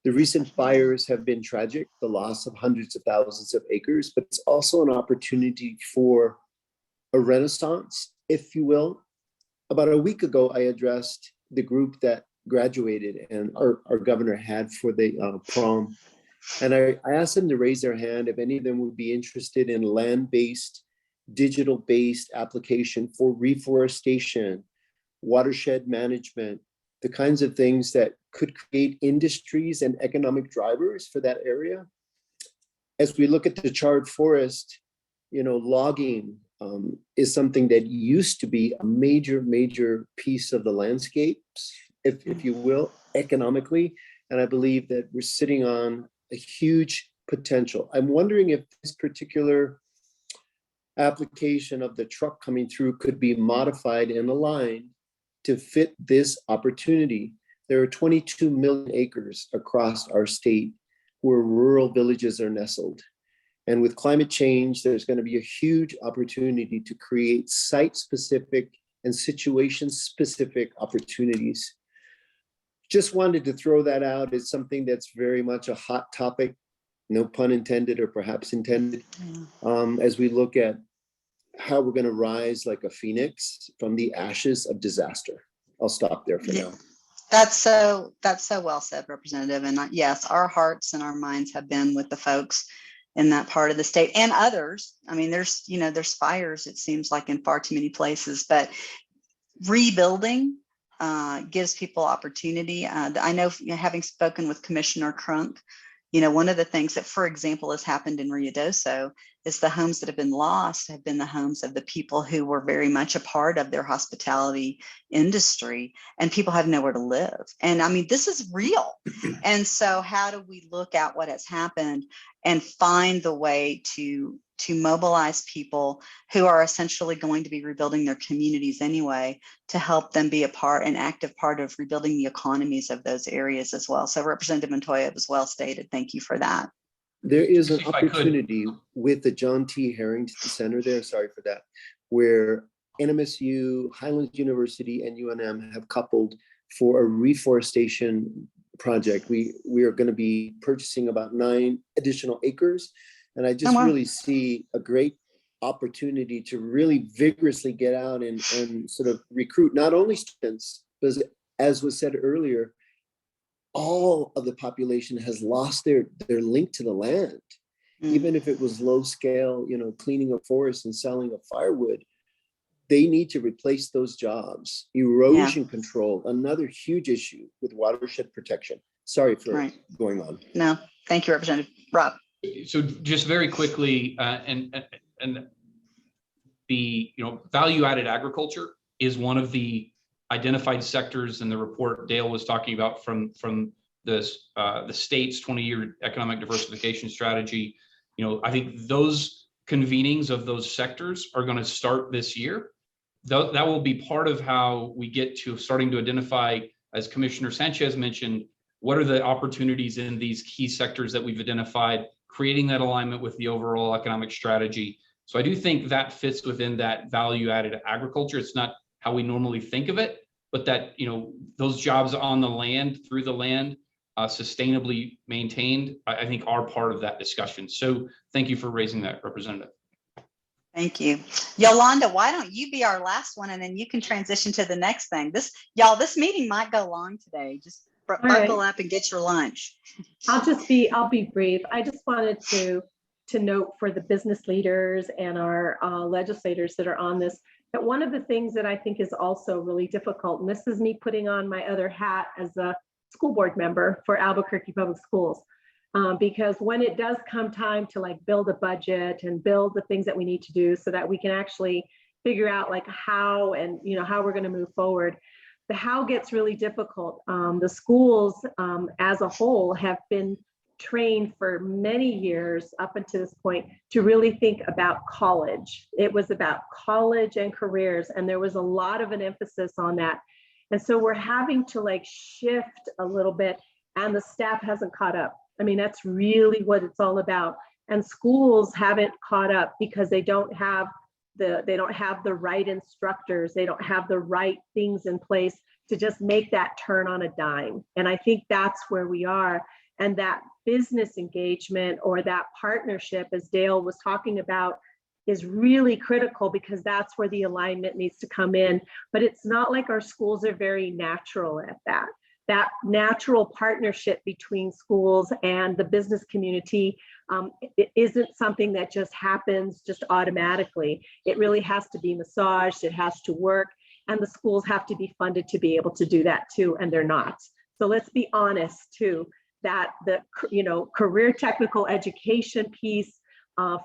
The recent fires have been tragic, the loss of hundreds of thousands of acres, but it's also an opportunity for a renaissance, if you will. About a week ago, I addressed the group that graduated and our governor had for the prom. And I asked them to raise their hand if any of them would be interested in land-based, digital-based application for reforestation, watershed management, the kinds of things that could create industries and economic drivers for that area. As we look at the charred forest, you know, logging is something that used to be a major piece of the landscapes, if you will, economically. And I believe that we're sitting on a huge potential. I'm wondering if this particular application of the truck coming through could be modified and aligned to fit this opportunity. There are 22 million acres across our state where rural villages are nestled. And with climate change, there's going to be a huge opportunity to create site-specific and situation-specific opportunities. Just wanted to throw that out as something that's very much a hot topic, no pun intended or perhaps intended, as we look at how we're going to rise like a phoenix from the ashes of disaster. I'll stop there for now. That's so well said, Representative. And yes, our hearts and our minds have been with the folks in that part of the state and others. I mean, there's fires, it seems like, in far too many places, but rebuilding gives people opportunity. I know, having spoken with Commissioner Crunk, you know, one of the things that, for example, has happened in Ruidoso is the homes that have been lost have been the homes of the people who were very much a part of their hospitality industry, and people have nowhere to live. And I mean, this is real. And so how do we look at what has happened and find the way to mobilize people who are essentially going to be rebuilding their communities anyway, to help them be an active part of rebuilding the economies of those areas as well. So Representative Montoya was well stated. Thank you for that. There is an opportunity with the John T. Harrington Center there, sorry for that, where NMSU, Highlands University, and UNM have coupled for a reforestation project. We are going to be purchasing about 9 additional acres. And I just really see a great opportunity to really vigorously get out and sort of recruit not only students, but as was said earlier, all of the population has lost their link to the land. Even if it was low scale, you know, cleaning a forest and selling of firewood, they need to replace those jobs. Erosion control, another huge issue with watershed protection. Sorry for going on. No, thank you, Representative. Rob. So just very quickly, and the value-added agriculture is one of the identified sectors in the report Dale was talking about from the state's 20-year economic diversification strategy. I think those convenings of those sectors are going to start this year. That will be part of how we get to starting to identify, as Commissioner Sanchez mentioned, what are the opportunities in these key sectors that we've identified, creating that alignment with the overall economic strategy. So I do think that fits within that value-added agriculture. It's not how we normally think of it, but that, those jobs on the land, through the land, sustainably maintained, I think are part of that discussion. So thank you for raising that, Representative. Thank you. Yolanda, why don't you be our last one and then you can transition to the next thing. This meeting might go long today. Just buckle up and get your lunch. I'll be brief. I just wanted to note for the business leaders and our legislators that are on this, that one of the things that I think is also really difficult, and this is me putting on my other hat as a school board member for Albuquerque Public Schools, because when it does come time to build a budget and build the things that we need to do so that we can actually figure out how and how we're going to move forward, the how gets really difficult. The schools as a whole have been trained for many years up until this point to really think about college. It was about college and careers, and there was a lot of an emphasis on that. And so we're having to shift a little bit, and the staff hasn't caught up. I mean, that's really what it's all about. And schools haven't caught up because they don't have the right instructors. They don't have the right things in place to just make that turn on a dime. And I think that's where we are. And that business engagement or that partnership, as Dale was talking about, is really critical because that's where the alignment needs to come in. But it's not like our schools are very natural at that. That natural partnership between schools and the business community, it isn't something that just happens just automatically. It really has to be massaged, it has to work, and the schools have to be funded to be able to do that too, and they're not. So let's be honest too, that the career technical education piece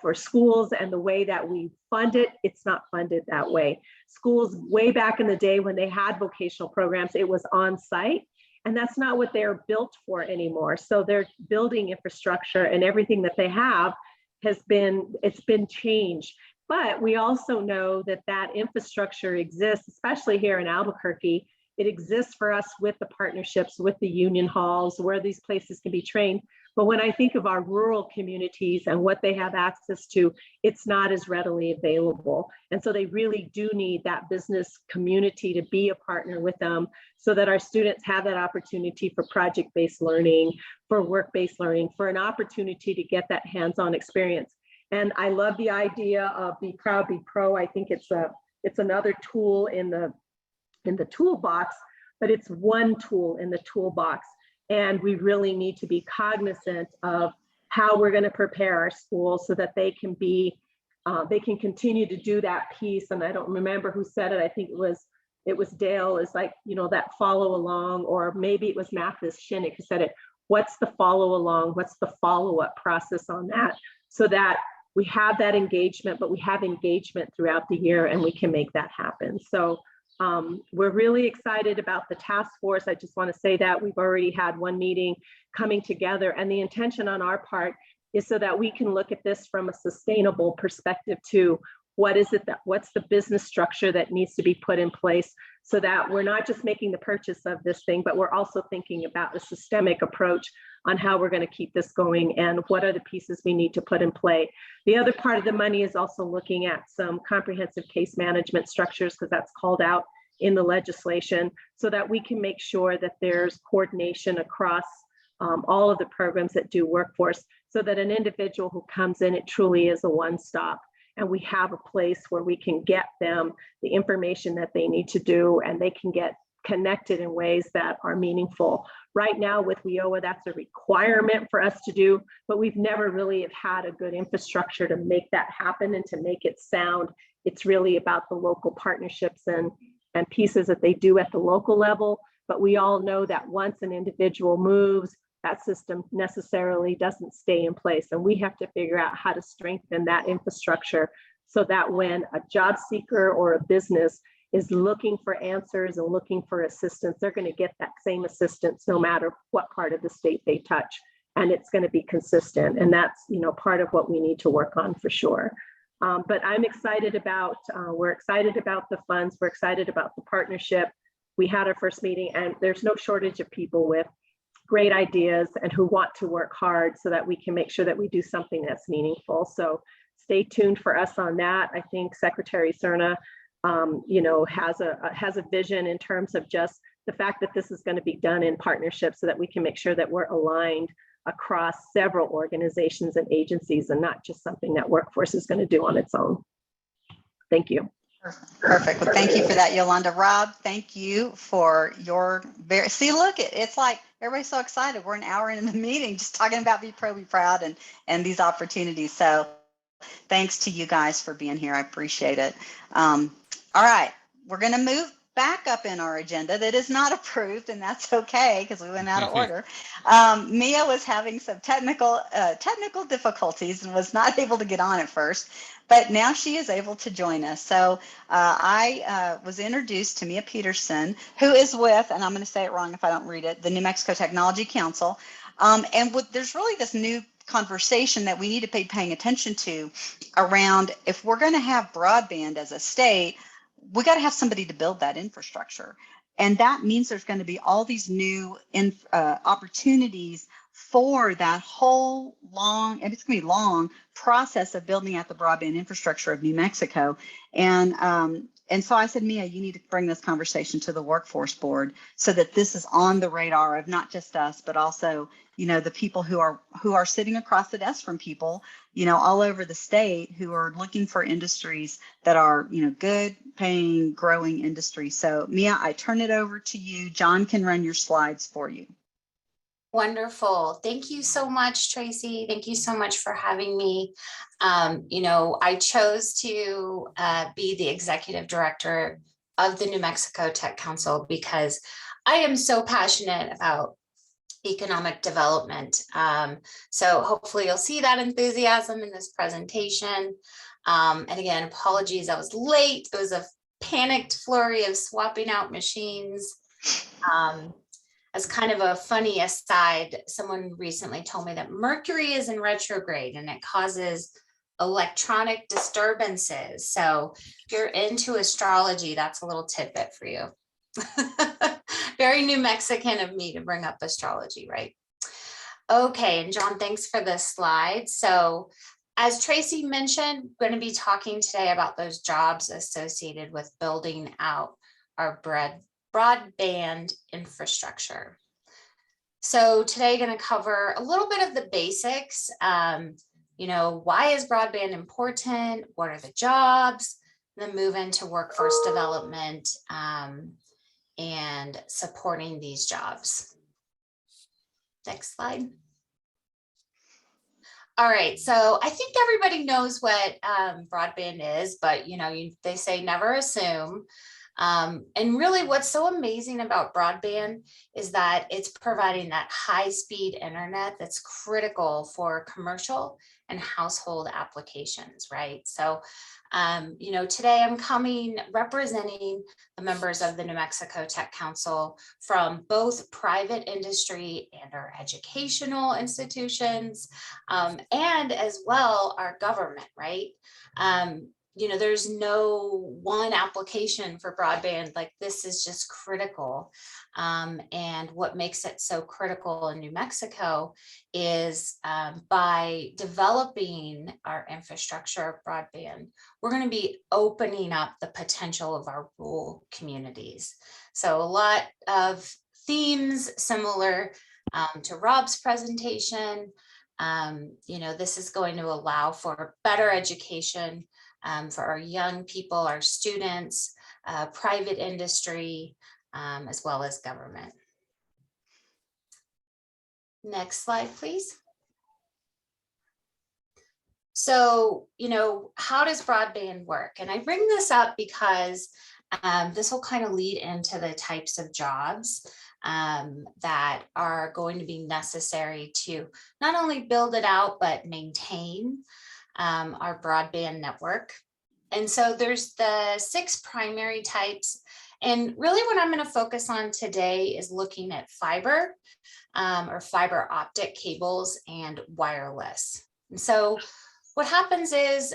for schools and the way that we fund it, it's not funded that way. Schools way back in the day when they had vocational programs, it was on site. And that's not what they're built for anymore. So they're building infrastructure, and everything that they have it's been changed. But we also know that that infrastructure exists, especially here in Albuquerque. It exists for us with the partnerships, with the union halls, where these places can be trained. But when I think of our rural communities and what they have access to, it's not as readily available. And so they really do need that business community to be a partner with them so that our students have that opportunity for project-based learning, for work-based learning, for an opportunity to get that hands-on experience. And I love the idea of Be Proud, Be Pro. I think it's another tool in the toolbox, but it's one tool in the toolbox. And we really need to be cognizant of how we're going to prepare our schools so that they can can continue to do that piece. And I don't remember who said it. I think it was Dale, is that follow along, or maybe it was Mathis Shinnick who said it. What's the follow along? What's the follow-up process on that? So that we have that engagement, but we have engagement throughout the year, and we can make that happen. So we're really excited about the task force. I just want to say that we've already had one meeting coming together, and the intention on our part is so that we can look at this from a sustainable perspective too. What's the business structure that needs to be put in place so that we're not just making the purchase of this thing, but we're also thinking about a systemic approach on how we're going to keep this going and what are the pieces we need to put in play. The other part of the money is also looking at some comprehensive case management structures, because that's called out in the legislation, so that we can make sure that there's coordination across all of the programs that do workforce, so that an individual who comes in, it truly is a one-stop. And we have a place where we can get them the information that they need to do, and they can get connected in ways that are meaningful. Right now with WIOA, that's a requirement for us to do, but we've never really have had a good infrastructure to make that happen and to make it sound. It's really about the local partnerships and pieces that they do at the local level. But we all know that once an individual moves, that system necessarily doesn't stay in place. And we have to figure out how to strengthen that infrastructure so that when a job seeker or a business is looking for answers and looking for assistance, they're going to get that same assistance no matter what part of the state they touch. And it's going to be consistent. And that's, part of what we need to work on for sure. But I'm excited about, we're excited about the funds. We're excited about the partnership. We had our first meeting and there's no shortage of people with great ideas and who want to work hard so that we can make sure that we do something that's meaningful. So stay tuned for us on that. I think Secretary Cerna, has a vision in terms of just the fact that this is going to be done in partnership so that we can make sure that we're aligned across several organizations and agencies and not just something that Workforce is going to do on its own. Thank you. Perfect. Well, thank you for that, Yolanda. Rob, thank you for your look, it's like everybody's so excited. We're an hour into the meeting just talking about Be Pro, Be Proud and these opportunities. So thanks to you guys for being here. I appreciate it. All right, we're going to move back up in our agenda that is not approved, and that's okay because we went out of order. Mia was having some technical difficulties and was not able to get on at first, but now she is able to join us. So I was introduced to Mia Peterson, who is with, and I'm going to say it wrong if I don't read it, the New Mexico Technology Council. There's really this new conversation that we need to be paying attention to around if we're going to have broadband as a state, we got to have somebody to build that infrastructure. And that means there's going to be all these new opportunities for that whole long, and it's going to be long process of building out the broadband infrastructure of New Mexico. And so I said, Mia, you need to bring this conversation to the Workforce Board so that this is on the radar of not just us, but also, the people who are sitting across the desk from people, all over the state who are looking for industries that are, good paying, growing industries. So Mia, I turn it over to you. John can run your slides for you. Wonderful. Thank you so much, Tracy. Thank you so much for having me. I chose to be the executive director of the New Mexico Tech Council because I am so passionate about economic development. So hopefully you'll see that enthusiasm in this presentation. And again, apologies, I was late. It was a panicked flurry of swapping out machines. As kind of a funny aside, someone recently told me that Mercury is in retrograde and it causes electronic disturbances. So if you're into astrology, that's a little tidbit for you. Very New Mexican of me to bring up astrology, right? Okay, and John, thanks for this slide. So as Tracy mentioned, we're going to be talking today about those jobs associated with building out our broadband infrastructure. So today going to cover a little bit of the basics. Why is broadband important? What are the jobs? Then move into workforce development and supporting these jobs. Next slide. All right, so I think everybody knows what broadband is, but they say never assume. And really what's so amazing about broadband is that it's providing that high-speed internet that's critical for commercial and household applications, right? So, today I'm representing the members of the New Mexico Tech Council from both private industry and our educational institutions, and as well our government, right? There's no one application for broadband, like this is just critical. And what makes it so critical in New Mexico is by developing our infrastructure of broadband, we're going to be opening up the potential of our rural communities. So a lot of themes similar to Rob's presentation. This is going to allow for better education for our young people, our students, private industry, as well as government. Next slide, please. So, how does broadband work? And I bring this up because this will kind of lead into the types of jobs that are going to be necessary to not only build it out, but maintain our broadband network. And so there's the 6 primary types. And really what I'm going to focus on today is looking at fiber or fiber optic cables and wireless. And so what happens is,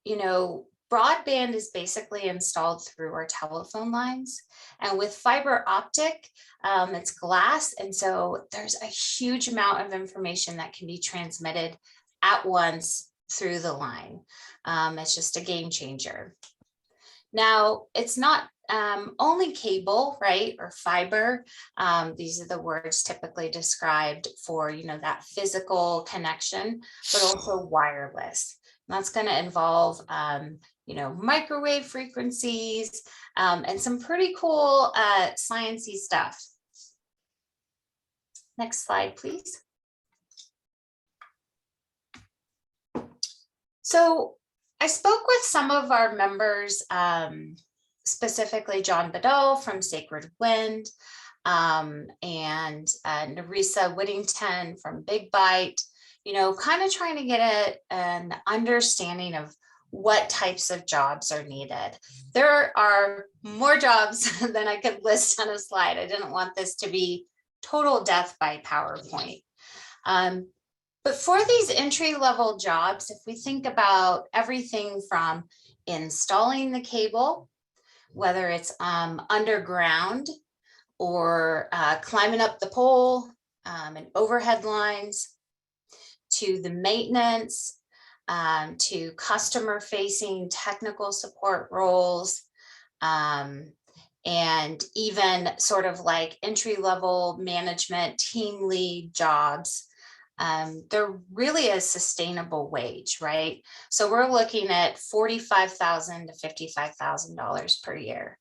you know, broadband is basically installed through our telephone lines. And with fiber optic, it's glass. And so there's a huge amount of information that can be transmitted at once through the line. It's just a game changer. Now, it's not only cable, right, or fiber. These are the words typically described for, you know, that physical connection, but also wireless. And that's going to involve, you know, microwave frequencies and some pretty cool sciencey stuff. Next slide, please. So I spoke with some of our members, specifically John Bedell from Sacred Wind, and Nerissa Whittington from Big Bite, you know, kind of trying to get an understanding of what types of jobs are needed. There are more jobs than I could list on a slide. I didn't want this to be total death by PowerPoint. But for these entry-level jobs, if we think about everything from installing the cable, whether it's underground or climbing up the pole and overhead lines, to the maintenance, to customer-facing technical support roles, and even sort of like entry-level management team lead jobs, they're really a sustainable wage, right? So we're looking at $45,000 to $55,000 per year,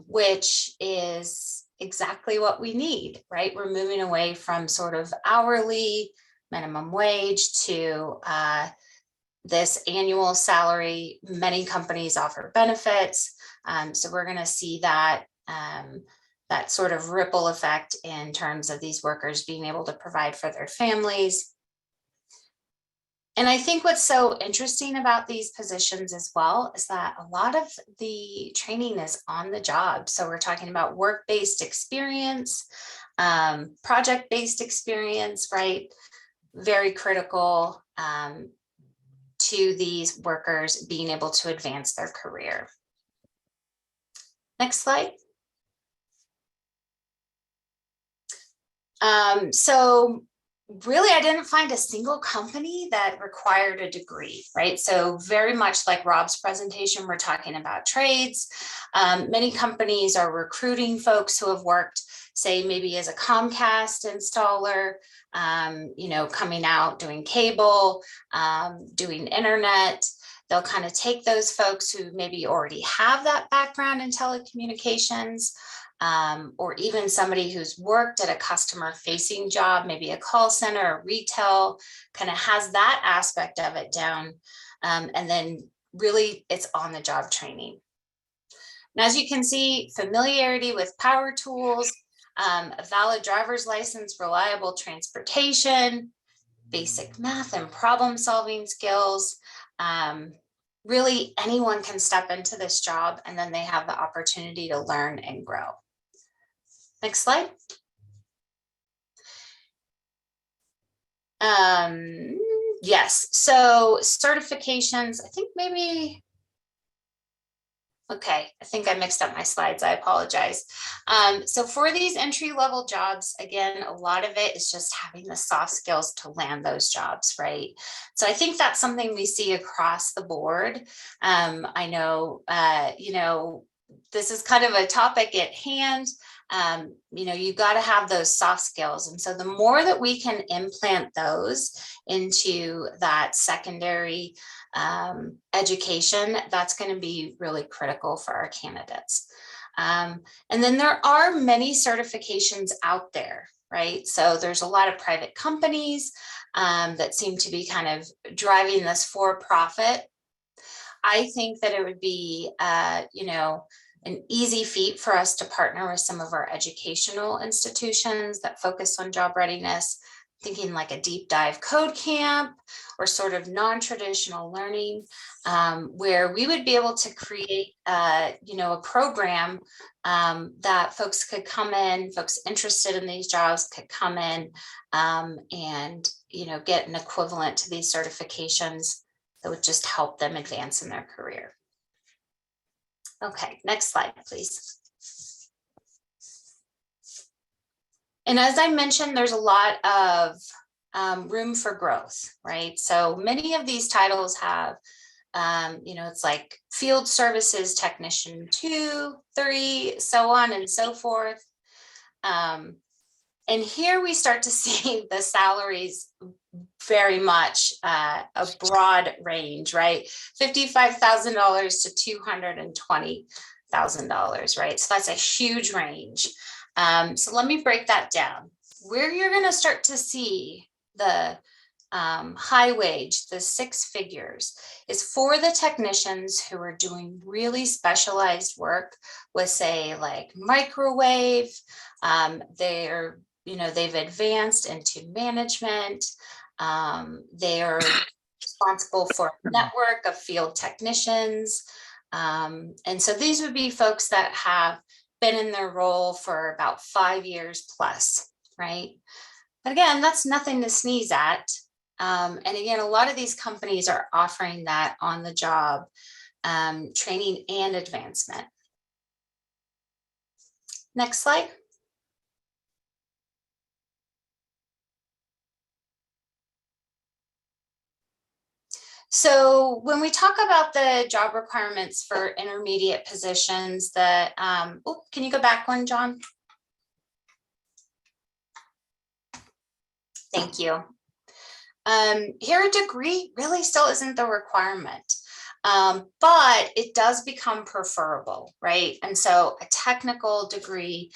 which is exactly what we need, right? We're moving away from sort of hourly minimum wage to this annual salary. Many companies offer benefits. So we're going to see that that sort of ripple effect in terms of these workers being able to provide for their families. And I think what's so interesting about these positions as well is that a lot of the training is on the job. So we're talking about work-based experience, project-based experience, right? Very critical to these workers being able to advance their career. Next slide. So really, I didn't find a single company that required a degree, right? So very much like Rob's presentation, we're talking about trades. Many companies are recruiting folks who have worked, say, maybe as a Comcast installer, you know, coming out doing cable, doing internet. They'll kind of take those folks who maybe already have that background in telecommunications, or even somebody who's worked at a customer facing job, maybe a call center or retail, kind of has that aspect of it down. And then really it's on the job training. Now, as you can see, familiarity with power tools, a valid driver's license, reliable transportation, basic math and problem solving skills. Really anyone can step into this job and then they have the opportunity to learn and grow. Next slide. Yes, so certifications, I think maybe, okay, I think I mixed up my slides, I apologize. So for these entry-level jobs, again, a lot of it is just having the soft skills to land those jobs, right? So I think that's something we see across the board. I know, you know, this is kind of a topic at hand. You know, you got to have those soft skills. And so the more that we can implant those into that secondary education, that's going to be really critical for our candidates. And then there are many certifications out there, right? So there's a lot of private companies that seem to be kind of driving this for profit. I think that it would be, you know, an easy feat for us to partner with some of our educational institutions that focus on job readiness, thinking like a deep dive code camp or sort of non-traditional learning, where we would be able to create, a program that folks could come in, folks interested in these jobs could come in and, get an equivalent to these certifications that would just help them advance in their career. Okay, next slide, please. And as I mentioned, there's a lot of room for growth, right? So many of these titles have, it's like field services technician 2, 3, so on and so forth. And here we start to see the salaries very much a broad range, right? $55,000 to $220,000, right? So that's a huge range. So let me break that down. Where you're going to start to see the high wage, the 6 figures, is for the technicians who are doing really specialized work with, say, like microwave. They've advanced into management. They are responsible for a network of field technicians. And so these would be folks that have been in their role for about 5 years plus, right? But again, that's nothing to sneeze at. And again, a lot of these companies are offering that on the job training and advancement. Next slide. So when we talk about the job requirements for intermediate positions, that, can you go back one, John? Thank you. Here, a degree really still isn't the requirement, but it does become preferable, right? And so a technical degree,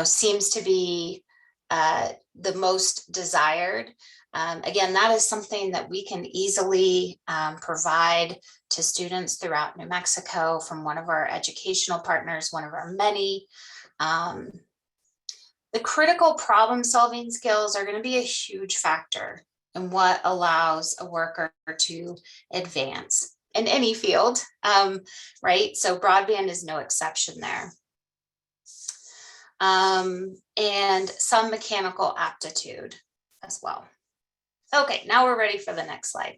seems to be the most desired. Again, that is something that we can easily provide to students throughout New Mexico from one of our educational partners, one of our many. The critical problem-solving skills are going to be a huge factor in what allows a worker to advance in any field, right? So broadband is no exception there. And some mechanical aptitude as well. Okay, now we're ready for the next slide.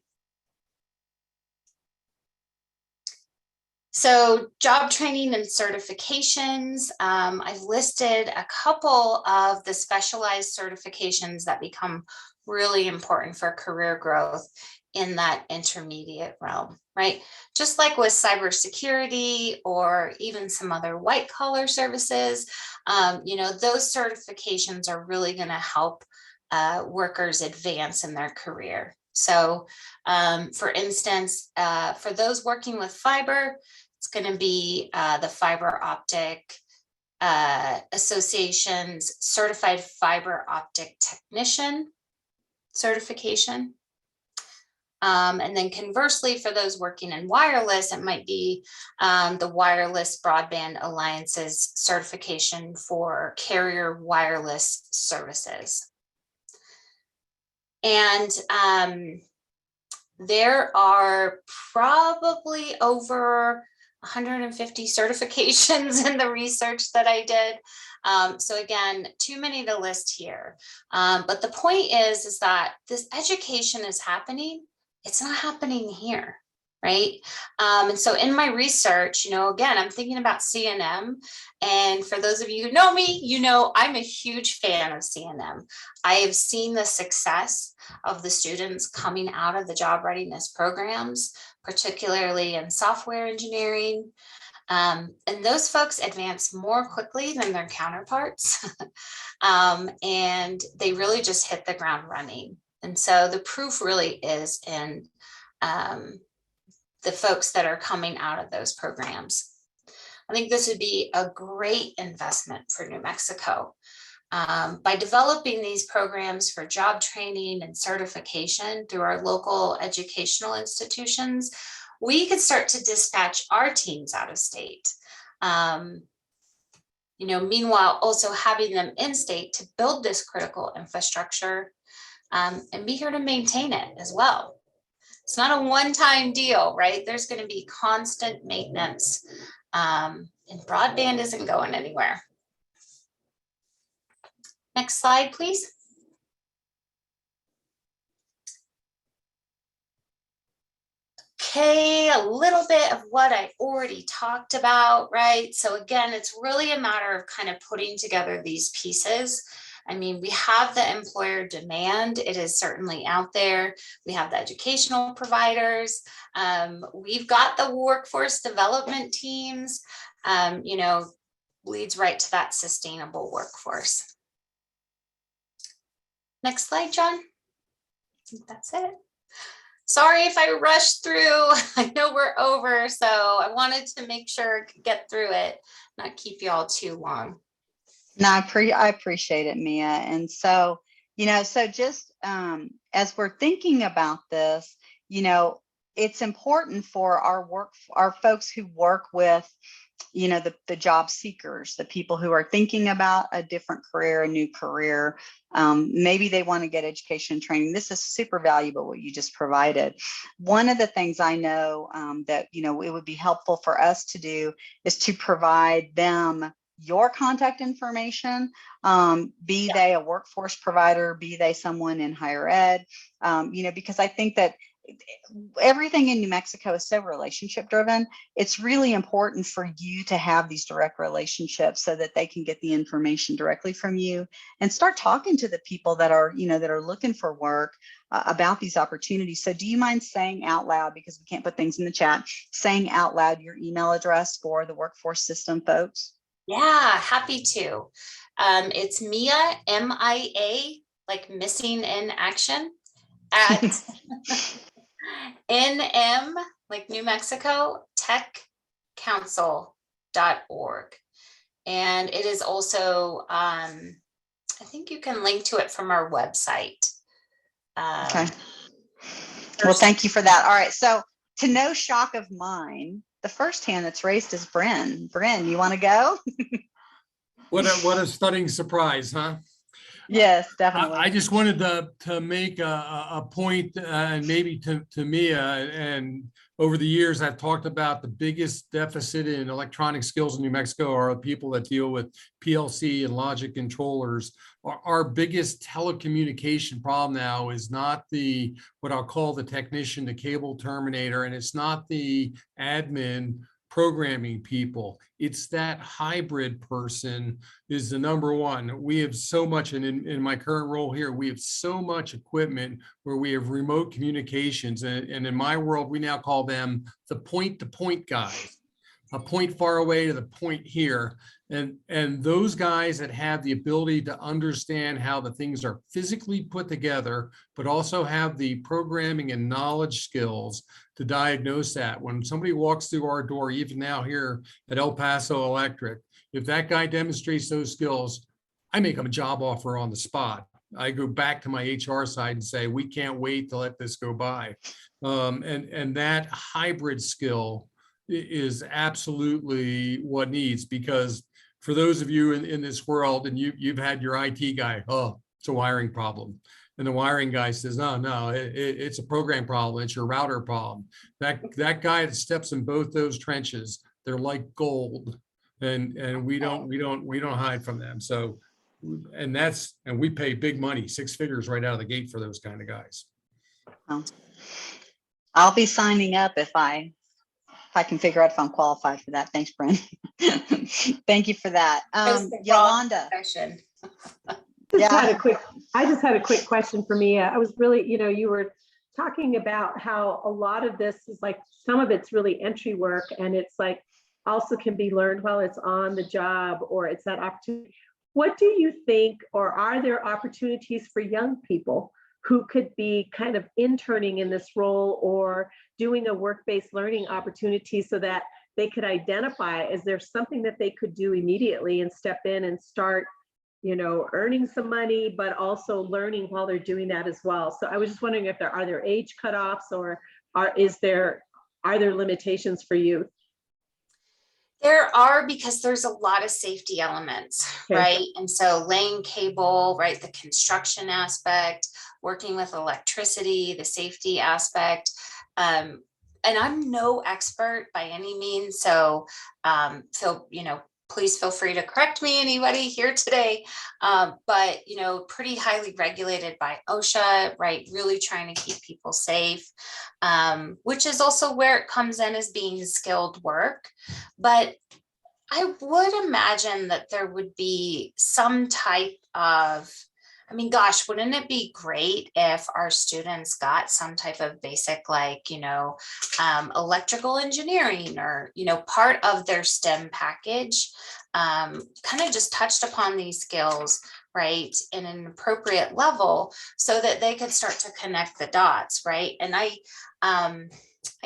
So job training and certifications, I've listed a couple of the specialized certifications that become really important for career growth in that intermediate realm, right? Just like with cybersecurity or even some other white collar services, those certifications are really going to help workers advance in their career. So for instance, for those working with fiber, it's going to be the Fiber Optic Association's Certified Fiber Optic Technician certification. And then conversely, for those working in wireless, it might be the Wireless Broadband Alliance's certification for carrier wireless services. And there are probably over 150 certifications in the research that I did. So again, too many to list here. But the point is that this education is happening. It's not happening here, right? And so in my research, again, I'm thinking about CNM. And for those of you who know me, I'm a huge fan of CNM. I have seen the success of the students coming out of the job readiness programs, particularly in software engineering. And those folks advance more quickly than their counterparts. And they really just hit the ground running. And so the proof really is in the folks that are coming out of those programs. I think this would be a great investment for New Mexico. By developing these programs for job training and certification through our local educational institutions, we could start to dispatch our teams out of state. meanwhile, also having them in state to build this critical infrastructure and be here to maintain it as well. It's not a one-time deal, right? There's going to be constant maintenance, and broadband isn't going anywhere. Next slide, please. Okay, a little bit of what I already talked about, right? So again, it's really a matter of kind of putting together these pieces. I mean, we have the employer demand. It is certainly out there. We have the educational providers. We've got the workforce development teams, leads right to that sustainable workforce. Next slide, John. I think that's it. Sorry if I rushed through. I know we're over, so I wanted to make sure I could get through it, not keep you all too long. No, I appreciate it, Mia. And so, so just as we're thinking about this, it's important for our folks who work with, the job seekers, the people who are thinking about a different career, a new career. Maybe they want to get education training. This is super valuable, what you just provided. One of the things I know that, it would be helpful for us to do is to provide them your contact information, be they a workforce provider, be they someone in higher ed, because I think that everything in New Mexico is so relationship driven. It's really important for you to have these direct relationships so that they can get the information directly from you and start talking to the people that are, that are looking for work about these opportunities. So do you mind saying out loud, because we can't put things in the chat, saying out loud your email address for the workforce system folks? Yeah, happy to. It's Mia, M-I-A, like missing in action, at NM, like New Mexico, techcouncil.org. And it is also, I think you can link to it from our website. Okay. Well, thank you for that. All right. So to no shock of mine, the first hand that's raised is Bryn. Bryn, you want to go? What a stunning surprise, huh? Yes, definitely. I just wanted to make a point, and maybe to Mia, and over the years, I've talked about the biggest deficit in electronic skills in New Mexico are the people that deal with PLC and logic controllers. Our biggest telecommunication problem now is not what I'll call the technician, the cable terminator, and it's not the admin programming people. It's that hybrid person is the number one. We have so much, and in my current role here, we have so much equipment where we have remote communications. And in my world, we now call them the point-to-point guys, a point far away to the point here. And those guys that have the ability to understand how the things are physically put together, but also have the programming and knowledge skills to diagnose that. When somebody walks through our door, even now here at El Paso Electric, if that guy demonstrates those skills, I make him a job offer on the spot. I go back to my HR side and say, we can't wait to let this go by. And that hybrid skill is absolutely what needs, because for those of you in this world, and you've had your IT guy, oh, it's a wiring problem. And the wiring guy says, no, it's a program problem. It's your router problem. That guy that steps in both those trenches, they're like gold, and we don't hide from them. So, and we pay big money, 6 figures right out of the gate for those kind of guys. Well, I'll be signing up if I can figure out if I'm qualified for that. Thanks, Brent. Thank you for that. Yolanda. I just had a quick question for Mia. I was really, you were talking about how a lot of this is like, some of it's really entry work, and it's like also can be learned while it's on the job, or it's that opportunity. What do you think, or are there opportunities for young people who could be kind of interning in this role or doing a work-based learning opportunity so that they could identify, is there something that they could do immediately and step in and start, earning some money, but also learning while they're doing that as well? So I was just wondering if are there age cutoffs, or are there limitations for youth? There are, because there's a lot of safety elements, Okay. right? And so laying cable, right, the construction aspect, working with electricity, the safety aspect. And I'm no expert by any means, so please feel free to correct me, anybody here today. But pretty highly regulated by OSHA, right? Really trying to keep people safe, which is also where it comes in as being skilled work. But I would imagine that there would be some type of, I mean, gosh, wouldn't it be great if our students got some type of basic, like, electrical engineering or, part of their STEM package, kind of just touched upon these skills, right, in an appropriate level so that they could start to connect the dots, right? And I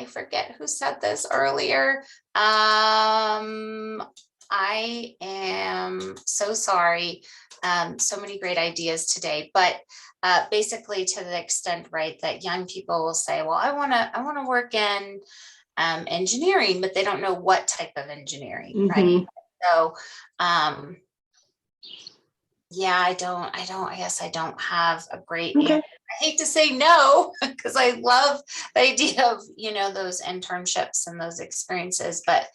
forget who said this earlier. I am so sorry. So many great ideas today, but basically to the extent, right, that young people will say, well, I want to work in engineering, but they don't know what type of engineering, right? So, yeah, I guess I don't have a great answer. I hate to say no, because I love the idea of, those internships and those experiences, but I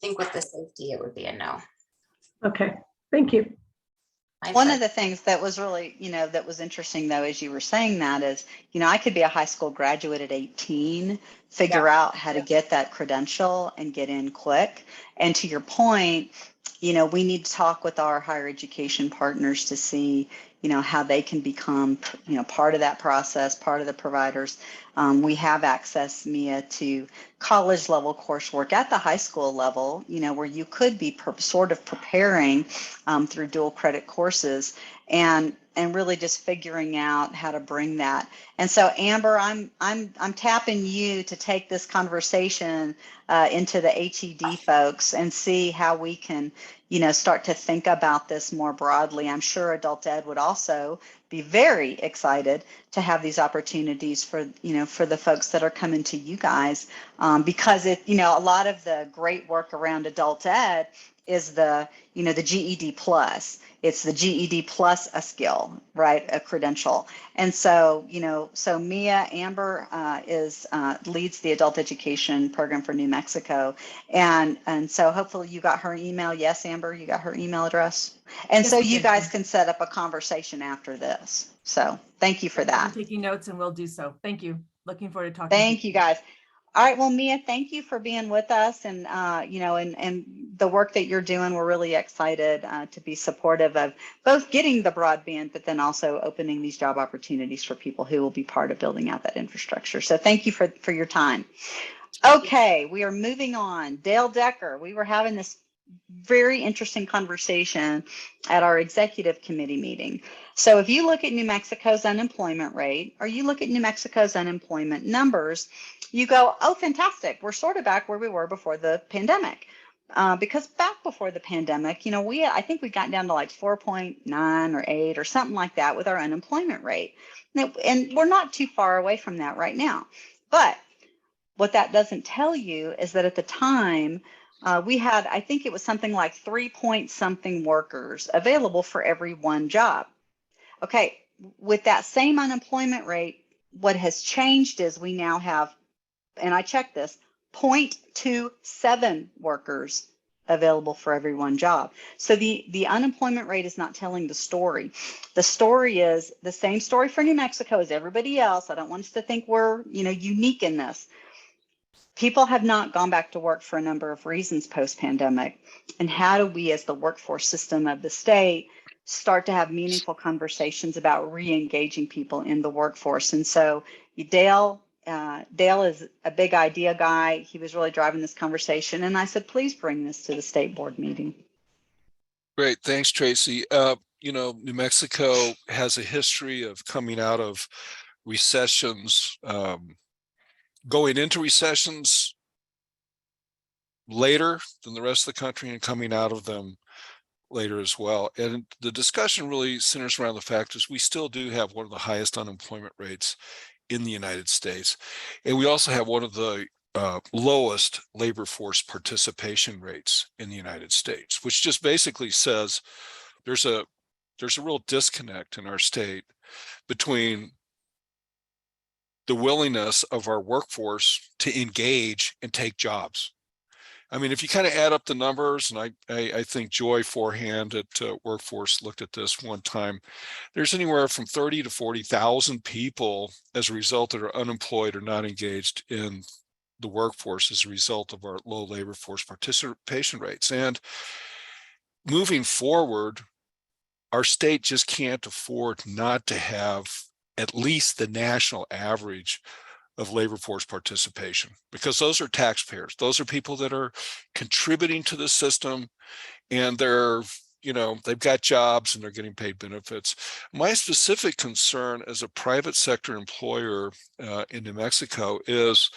think with the safety, it would be a no. Okay, thank you. One of the things that was really, that was interesting though, as you were saying that is, I could be a high school graduate at 18, figure out how to get that credential and get in quick. And to your point, we need to talk with our higher education partners to see, how they can become, part of that process, part of the providers. We have access, Mia, to college level coursework at the high school level, where you could be sort of preparing through dual credit courses and really just figuring out how to bring that. And so, Amber, I'm tapping you to take this conversation into the HED folks and see how we can, start to think about this more broadly. I'm sure Adult Ed would also be very excited to have these opportunities for, for the folks that are coming to you guys, because a lot of the great work around Adult Ed is the GED plus. It's the GED plus a skill, right? A credential. And so, so Mia Amber leads the adult education program for New Mexico. And so hopefully you got her email. Yes, Amber, you got her email address. And so you guys can set up a conversation after this. So thank you for that. I'm taking notes and we'll do so. Thank you. Looking forward to talking. Thank you guys. All right, well, Mia, thank you for being with us, and and the work that you're doing. We're really excited to be supportive of both getting the broadband, but then also opening these job opportunities for people who will be part of building out that infrastructure. So thank you for your time. Okay, we are moving on. Dale Decker, we were having this very interesting conversation at our executive committee meeting. So if you look at New Mexico's unemployment rate, or you look at New Mexico's unemployment numbers, you go, oh, fantastic. We're sort of back where we were before the pandemic. Because back before the pandemic, I think we got down to like 4.9 or 8 or something like that with our unemployment rate. And we're not too far away from that right now. But what that doesn't tell you is that at the time, we had, I think it was something like 3 point something workers available for every one job. Okay, with that same unemployment rate, what has changed is we now have, and I checked this, 0.27 workers available for every one job. So the unemployment rate is not telling the story. The story is the same story for New Mexico as everybody else. I don't want us to think we're, unique in this. People have not gone back to work for a number of reasons post-pandemic. And how do we, as the workforce system of the state, start to have meaningful conversations about re-engaging people in the workforce? And so Dale is a big idea guy. He was really driving this conversation. And I said, please bring this to the state board meeting. Great. Thanks, Tracy. New Mexico has a history of coming out of recessions, going into recessions later than the rest of the country and coming out of them later as well. And the discussion really centers around the fact is we still do have one of the highest unemployment rates in the United States. And we also have one of the lowest labor force participation rates in the United States, which just basically says there's a real disconnect in our state between the willingness of our workforce to engage and take jobs. I mean, if you kind of add up the numbers, and I think Joy Forehand at Workforce looked at this one time, there's anywhere from 30 to 40,000 people as a result that are unemployed or not engaged in the workforce as a result of our low labor force participation rates. And moving forward, our state just can't afford not to have at least the national average of labor force participation, because those are taxpayers. Those are people that are contributing to the system, and they're, they've got jobs and they're getting paid benefits. My specific concern as a private sector employer in New Mexico is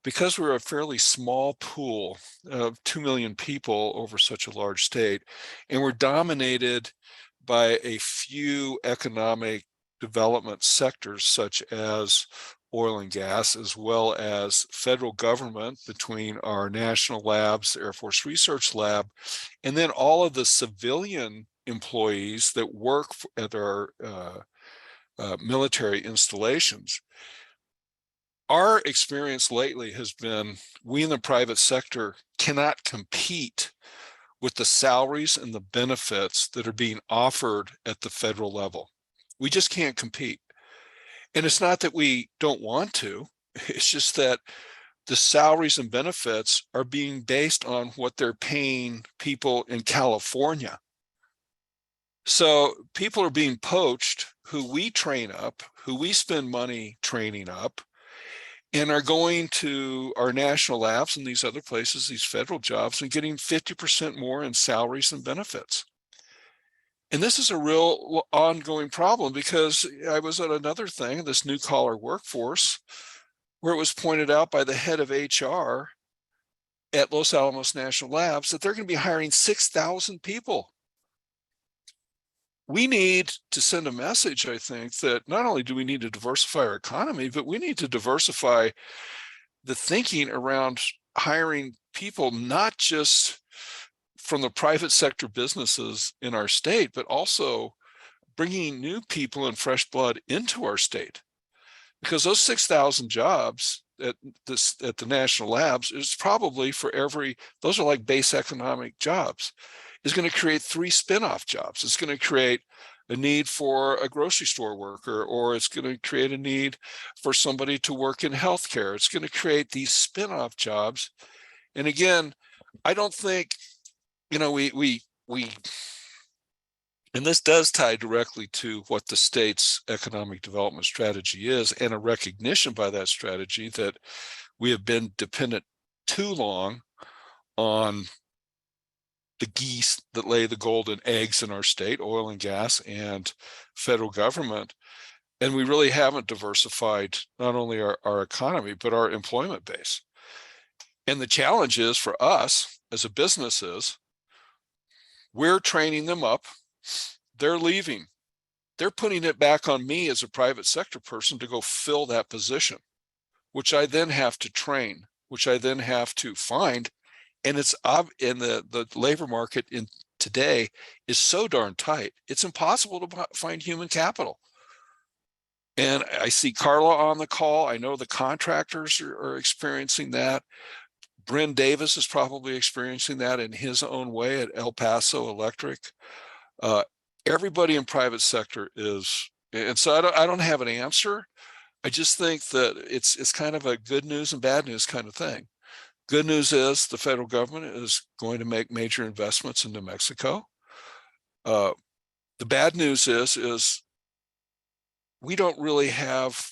because we're a fairly small pool of 2 million people over such a large state, and we're dominated by a few economic development sectors such as oil and gas, as well as federal government between our national labs, the Air Force Research Lab, and then all of the civilian employees that work at our military installations. Our experience lately has been we in the private sector cannot compete with the salaries and the benefits that are being offered at the federal level. We just can't compete. And it's not that we don't want to, it's just that the salaries and benefits are being based on what they're paying people in California. So people are being poached who we train up, who we spend money training up, and are going to our national labs and these other places, these federal jobs, and getting 50% more in salaries and benefits. And this is a real ongoing problem, because I was at another thing, this new collar workforce, where it was pointed out by the head of HR at Los Alamos National Labs that they're going to be hiring 6,000 people. We need to send a message, I think, that not only do we need to diversify our economy, but we need to diversify the thinking around hiring people, not just from the private sector businesses in our state, but also bringing new people and fresh blood into our state. Because those 6,000 jobs at the national labs is probably for those are like base economic jobs, is going to create 3 spin-off jobs. It's going to create a need for a grocery store worker, or it's going to create a need for somebody to work in healthcare. It's going to create these spin-off jobs. And again, I don't think, and this does tie directly to what the state's economic development strategy is, and a recognition by that strategy that we have been dependent too long on the geese that lay the golden eggs in our state, oil and gas and federal government. And we really haven't diversified not only our economy, but our employment base. And the challenge is for us as a business is we're training them up, they're leaving. They're putting it back on me as a private sector person to go fill that position, which I then have to train, which I then have to find. And it's in the labor market in today is so darn tight, it's impossible to find human capital. And I see Carla on the call. I know the contractors are experiencing that. Bryn Davis is probably experiencing that in his own way at El Paso Electric. Everybody in private sector is, and so I don't have an answer. I just think that it's kind of a good news and bad news kind of thing. Good news is the federal government is going to make major investments in New Mexico. The bad news is we don't really have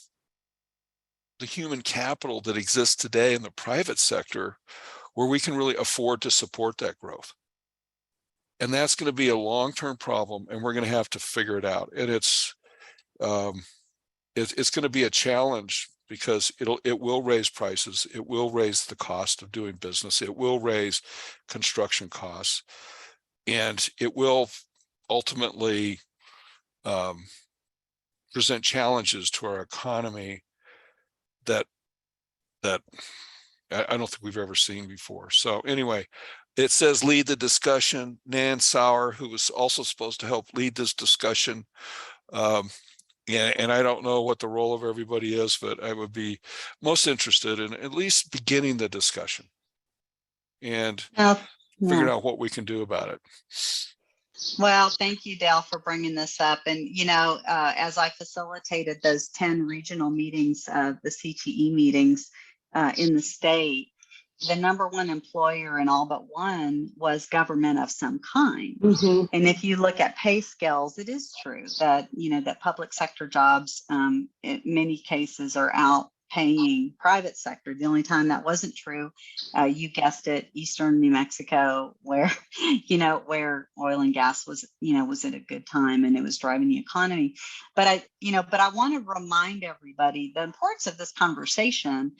the human capital that exists today in the private sector where we can really afford to support that growth. And that's going to be a long-term problem, and we're going to have to figure it out. And it's going to be a challenge, because it will raise prices, it will raise the cost of doing business, it will raise construction costs, and it will ultimately present challenges to our economy that I don't think we've ever seen before. So anyway, it says lead the discussion. Nan Sauer, who was also supposed to help lead this discussion. Yeah, and I don't know what the role of everybody is, but I would be most interested in at least beginning the discussion and figuring out what we can do about it. Well, thank you, Dale, for bringing this up. And, you know, as I facilitated those 10 regional meetings, the CTE meetings in the state, the #1 employer in all but one was government of some kind. And if you look at pay scales, it is true that, you know, that public sector jobs in many cases are outpaying private sector. The only time that wasn't true, you guessed it, Eastern New Mexico, where, you know, where oil and gas was, you know, was at a good time and it was driving the economy. But I want to remind everybody the importance of this conversation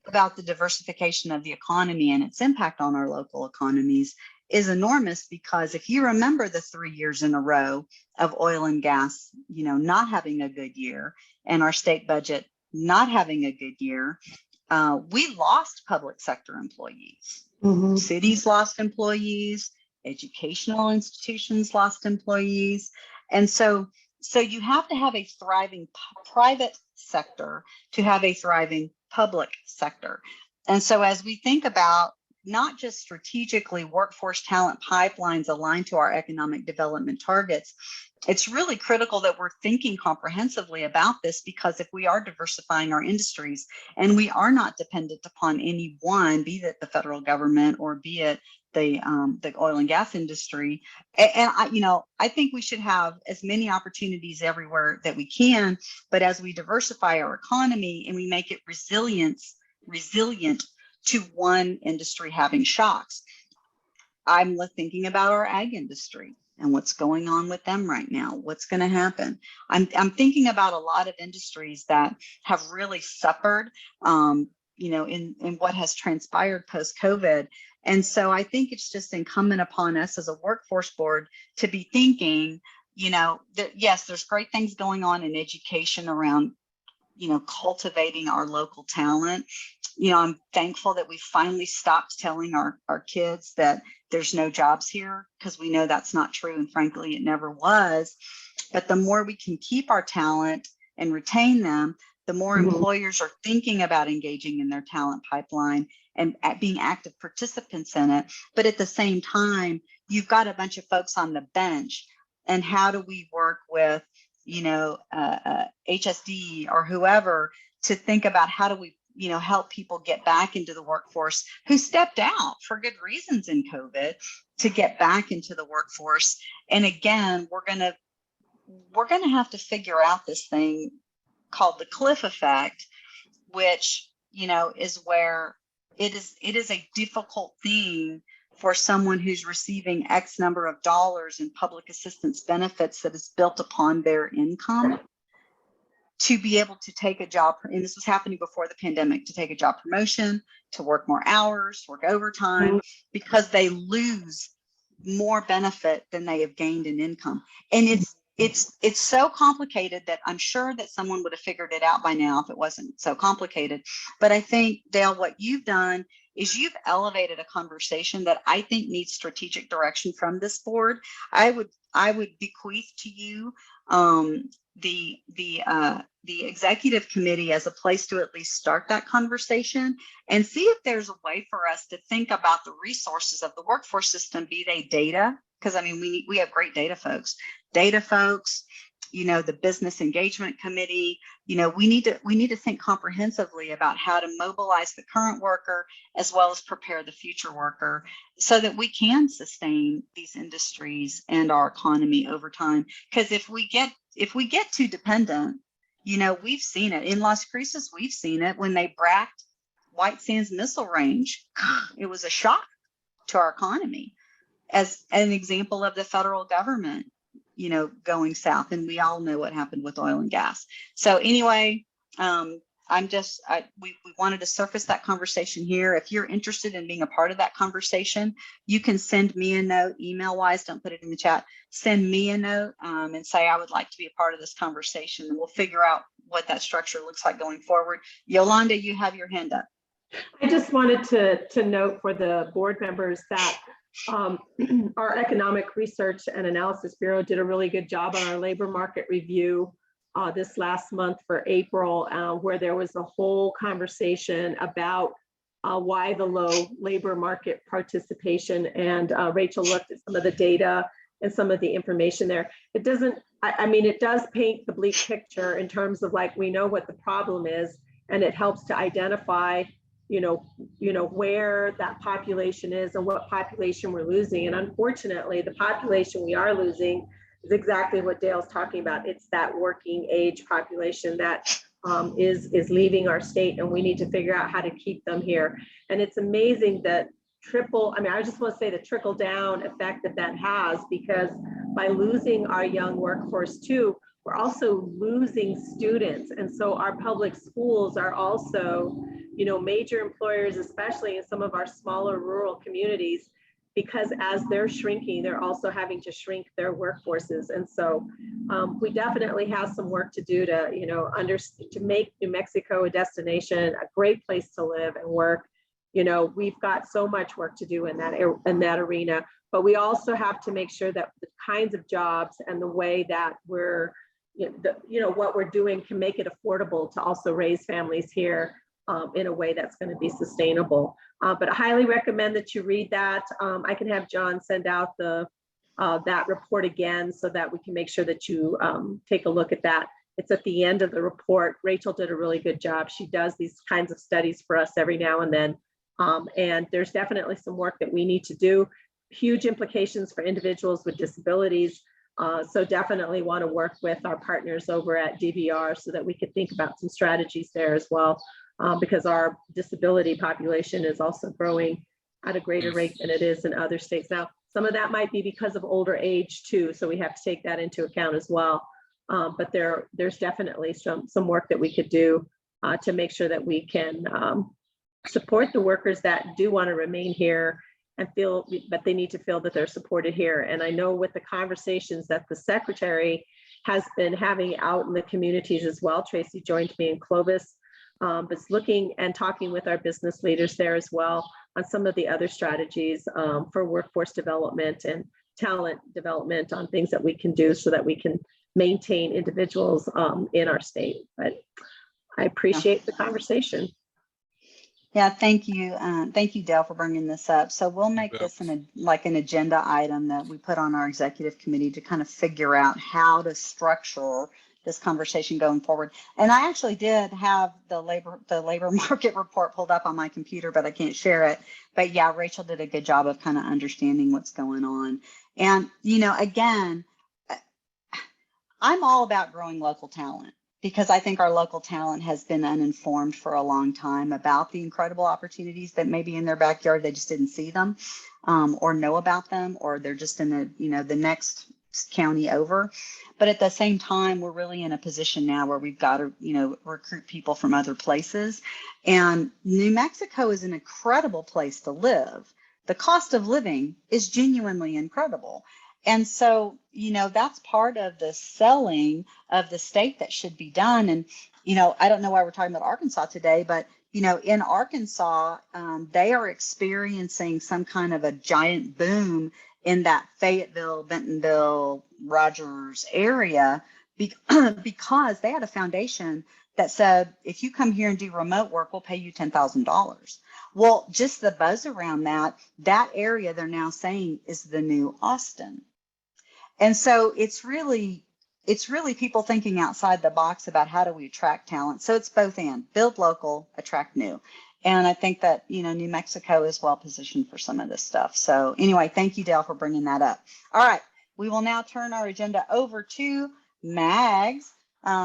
about the diversification of the economy and its impact on our local economies is enormous, because if you remember the 3 years in a row of oil and gas, you know, not having a good year and our state budget not having a good year, we lost public sector employees. Cities lost employees, educational institutions lost employees. And so you have to have a thriving private sector to have a thriving public sector. And so as we think about not just strategically workforce talent pipelines aligned to our economic development targets, it's really critical that we're thinking comprehensively about this, because if we are diversifying our industries and we are not dependent upon any one, be it the federal government or be it the oil and gas industry, and I think we should have as many opportunities everywhere that we can. But as we diversify our economy and we make it resilient to one industry having shocks, I'm thinking about our ag industry and what's going on with them right now. What's going to happen? I'm thinking about a lot of industries that have really suffered, in what has transpired post-COVID. And so I think it's just incumbent upon us as a workforce board to be thinking, you know, that yes, there's great things going on in education around, you know, cultivating our local talent. You know, I'm thankful that we finally stopped telling our kids that there's no jobs here, because we know that's not true. And frankly, it never was. But the more we can keep our talent and retain them, the more employers are thinking about engaging in their talent pipeline and being active participants in it. But at the same time, you've got a bunch of folks on the bench. And how do we work with, you know, HSD or whoever to think about how do we, you know, help people get back into the workforce who stepped out for good reasons in COVID to get back into the workforce. And again, we're gonna have to figure out this thing called the cliff effect, which, you know, is where it is a difficult thing for someone who's receiving X number of dollars in public assistance benefits that is built upon their income to be able to take a job. And this was happening before the pandemic, to take a job promotion, to work more hours, work overtime, because they lose more benefit than they have gained in income. And it's so complicated that I'm sure that someone would have figured it out by now if it wasn't so complicated. But I think, Dale, what you've done is you've elevated a conversation that I think needs strategic direction from this board. I would bequeath to you the executive committee as a place to at least start that conversation and see if there's a way for us to think about the resources of the workforce system, be they data, because I mean, we have great data folks, you know, the business engagement committee. You know, we need to think comprehensively about how to mobilize the current worker as well as prepare the future worker so that we can sustain these industries and our economy over time. Because if we get too dependent, you know, we've seen it in Las Cruces. We've seen it when they bracked White Sands Missile Range. It was a shock to our economy as an example of the federal government, you know, going south. And we all know what happened with oil and gas. So anyway, we wanted to surface that conversation here. If you're interested in being a part of that conversation, you can send me a note, email wise, don't put it in the chat, send me a note and say, I would like to be a part of this conversation, and we'll figure out what that structure looks like going forward. Yolanda, you have your hand up. I just wanted to note for the board members that our Economic Research and Analysis Bureau did a really good job on our labor market review this last month for April, where there was a whole conversation about why the low labor market participation. And Rachel looked at some of the data and some of the information there. It doesn't, I mean, it does paint the bleak picture in terms of like, we know what the problem is, and it helps to identify where that population is and what population we're losing. And unfortunately, the population we are losing is exactly what Dale's talking about. It's that working age population that is leaving our state, and we need to figure out how to keep them here. And it's amazing that I just want to say the trickle down effect that has, because by losing our young workforce too, we're also losing students. And so our public schools are also, major employers, especially in some of our smaller rural communities, because as they're shrinking, they're also having to shrink their workforces. And so we definitely have some work to do to, to make New Mexico a destination, a great place to live and work. We've got so much work to do in that arena, but we also have to make sure that the kinds of jobs and the way that we're, what we're doing can make it affordable to also raise families here in a way that's going to be sustainable. But I highly recommend that you read that. I can have John send out that report again so that we can make sure that you take a look at that. It's at the end of the report. Rachel did a really good job. She does these kinds of studies for us every now and then. And there's definitely some work that we need to do. Huge implications for individuals with disabilities. So definitely want to work with our partners over at DVR so that we could think about some strategies there as well, because our disability population is also growing at a greater rate than it is in other states. Now, some of that might be because of older age too, so we have to take that into account as well. But there's definitely some work that we could do to make sure that we can support the workers that do want to remain here and feel, but they need to feel that they're supported here. And I know with the conversations that the secretary has been having out in the communities as well, Tracy joined me in Clovis, but looking and talking with our business leaders there as well on some of the other strategies for workforce development and talent development on things that we can do so that we can maintain individuals in our state. But I appreciate the conversation. Yeah, thank you. Thank you, Dale, for bringing this up. So we'll make this like an agenda item that we put on our executive committee to kind of figure out how to structure this conversation going forward. And I actually did have the labor market report pulled up on my computer, but I can't share it. But yeah, Rachel did a good job of kind of understanding what's going on. And, again, I'm all about growing local talent, because I think our local talent has been uninformed for a long time about the incredible opportunities that may be in their backyard. They just didn't see them or know about them, or they're just in the next county over. But at the same time, we're really in a position now where we've got to, recruit people from other places. And New Mexico is an incredible place to live. The cost of living is genuinely incredible. And so, that's part of the selling of the state that should be done. And, I don't know why we're talking about Arkansas today, but, in Arkansas, they are experiencing some kind of a giant boom in that Fayetteville, Bentonville, Rogers area because they had a foundation that said, if you come here and do remote work, we'll pay you $10,000. Well, just the buzz around that area, they're now saying is the new Austin. And so it's really people thinking outside the box about how do we attract talent. So it's both and build local, attract new. And I think that, New Mexico is well positioned for some of this stuff. So anyway, thank you, Dale, for bringing that up. All right, we will now turn our agenda over to Mags,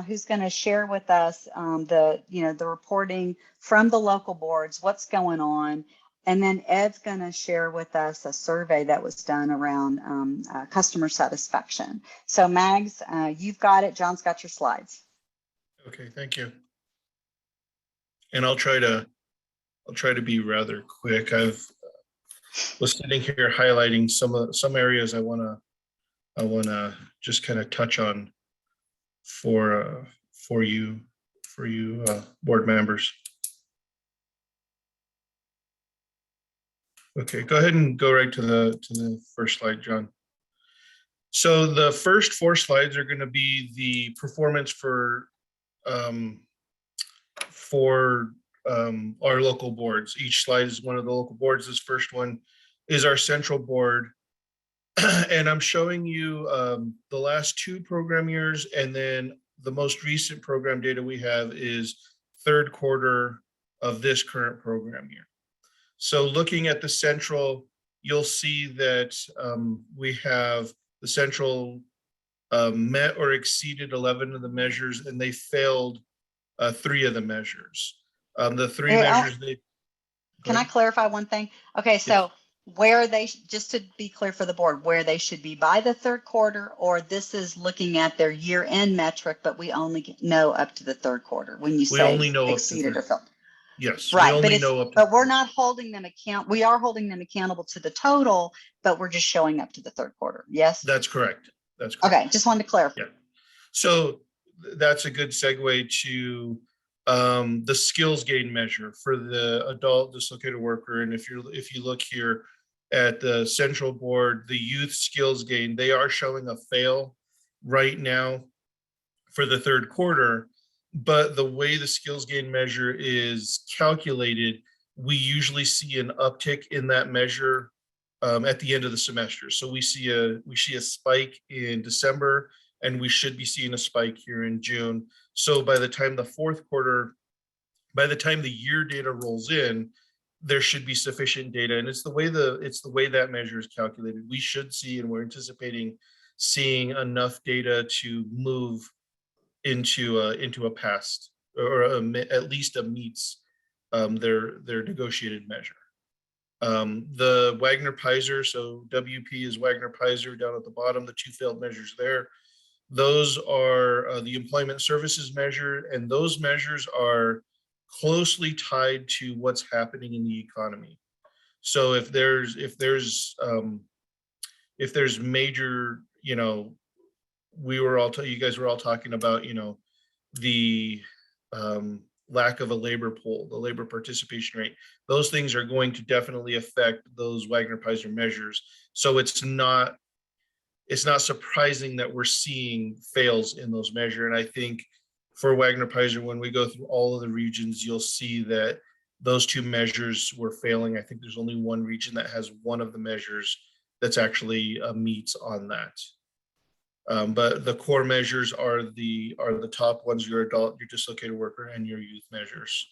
who's going to share with us the reporting from the local boards, what's going on. And then Ed's going to share with us a survey that was done around customer satisfaction. So Mags, you've got it. John's got your slides. Okay, thank you. And I'll try to be rather quick. I've was sitting here highlighting some areas I wanna just kind of touch on for you board members. Okay, go ahead and go right to the first slide, John. So the first 4 slides are going to be the performance for our local boards. Each slide is one of the local boards. This first one is our central board. And I'm showing you the last 2 program years, and then the most recent program data we have is 3rd quarter of this current program year. So looking at the central, you'll see that we have the central met or exceeded 11 of the measures, and they failed 3 of the measures. The 3 Hey, measures can I clarify one thing? Okay, so where they, just to be clear for the board, where they should be by the 3rd quarter, or this is looking at their year-end metric, but we only know up to the 3rd quarter when you say only know up to exceeded or 3rd. failed. Yes, Right, we but only it's, know up to but we're not holding them we are holding them accountable to the total, but we're just showing up to the 3rd quarter. Yes? That's correct. That's correct. Okay, just wanted to clarify. Yeah. So that's a good segue to the skills gain measure for the adult dislocated worker. And if you look here at the central board, the youth skills gain, they are showing a fail right now for the 3rd quarter. But the way the skills gain measure is calculated, we usually see an uptick in that measure at the end of the semester. So we see a spike in December, and we should be seeing a spike here in June. So by the time the 4th quarter, by the time the year data rolls in, there should be sufficient data. And it's the way that measure is calculated. We should see, and we're anticipating seeing enough data to move into a past, or at least a meets their negotiated measure. The Wagner-Peiser, so WP is Wagner-Peiser down at the bottom, the 2 failed measures there. Those are the employment services measure, and those measures are closely tied to what's happening in the economy. So if there's major, you guys were all talking about, the lack of a labor pool, the labor participation rate. Those things are going to definitely affect those Wagner-Peiser measures. So it's not surprising that we're seeing fails in those measures. And I think for Wagner-Peiser, when we go through all of the regions, you'll see that those 2 measures were failing. I think there's only one region that has one of the measures that's actually meets on that. But the core measures are the top ones: your adult, your dislocated worker, and your youth measures.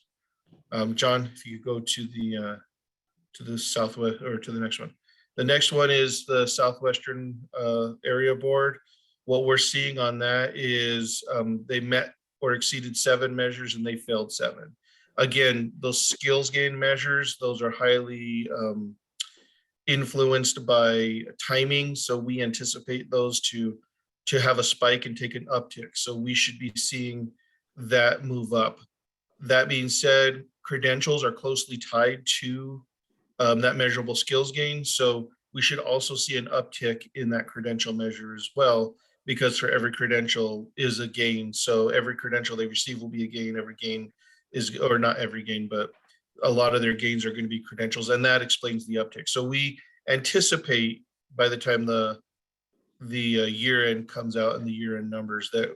John, if you go to the southwest, or to the next one. The next one is the Southwestern Area Board. What we're seeing on that is they met or exceeded 7 measures, and they failed 7. Again, those skills gain measures, those are highly influenced by timing. So we anticipate those to have a spike and take an uptick. So we should be seeing that move up. That being said, credentials are closely tied to that measurable skills gain. So we should also see an uptick in that credential measure as well, because for every credential is a gain. So every credential they receive will be a gain. Every gain is, or not every gain, but a lot of their gains are going to be credentials, and that explains the uptick. So we anticipate by the time the year end comes out and the year end numbers, that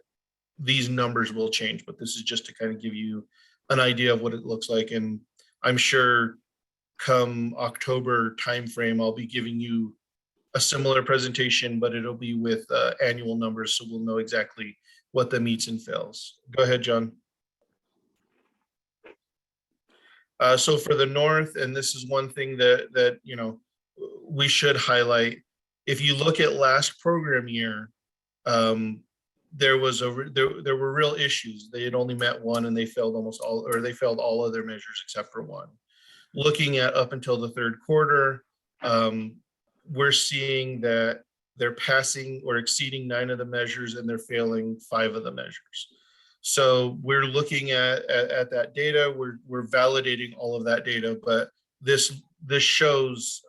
these numbers will change. But this is just to kind of give you an idea of what it looks like. And I'm sure come October timeframe, I'll be giving you a similar presentation, but it'll be with annual numbers, so we'll know exactly what the meets and fails. Go ahead, John. So for the North, and this is one thing that we should highlight. If you look at last program year, there were real issues. They had only met 1, and they failed almost all, or they failed all of their measures except for 1. Looking at up until the 3rd quarter, we're seeing that they're passing or exceeding 9 of the measures, and they're failing 5 of the measures. So we're looking at that data. We're validating all of that data, but this shows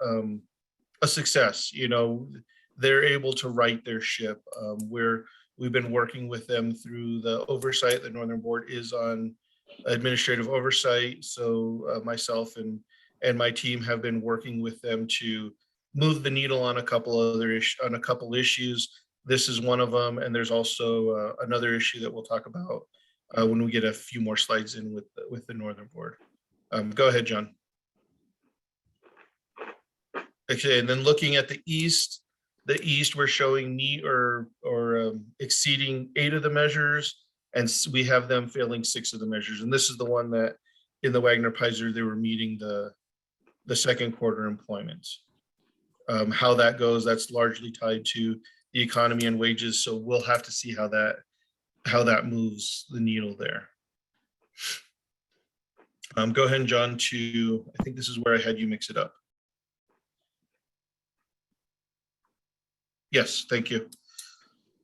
a success. They're able to right their ship. We've been working with them through the oversight. The Northern Board is on administrative oversight. So myself and and my team have been working with them to move the needle on a couple issues. This is one of them, and there's also another issue that we'll talk about when we get a few more slides in with the Northern Board. Go ahead, John. Okay, and then looking at the east we're showing meet or exceeding 8 of the measures, and we have them failing 6 of the measures. And this is the one that in the Wagner-Peiser, they were meeting the second quarter employment. How that goes, that's largely tied to the economy and wages. So we'll have to see how that moves the needle there. Go ahead, John, I think this is where I had you mix it up. Yes, thank you.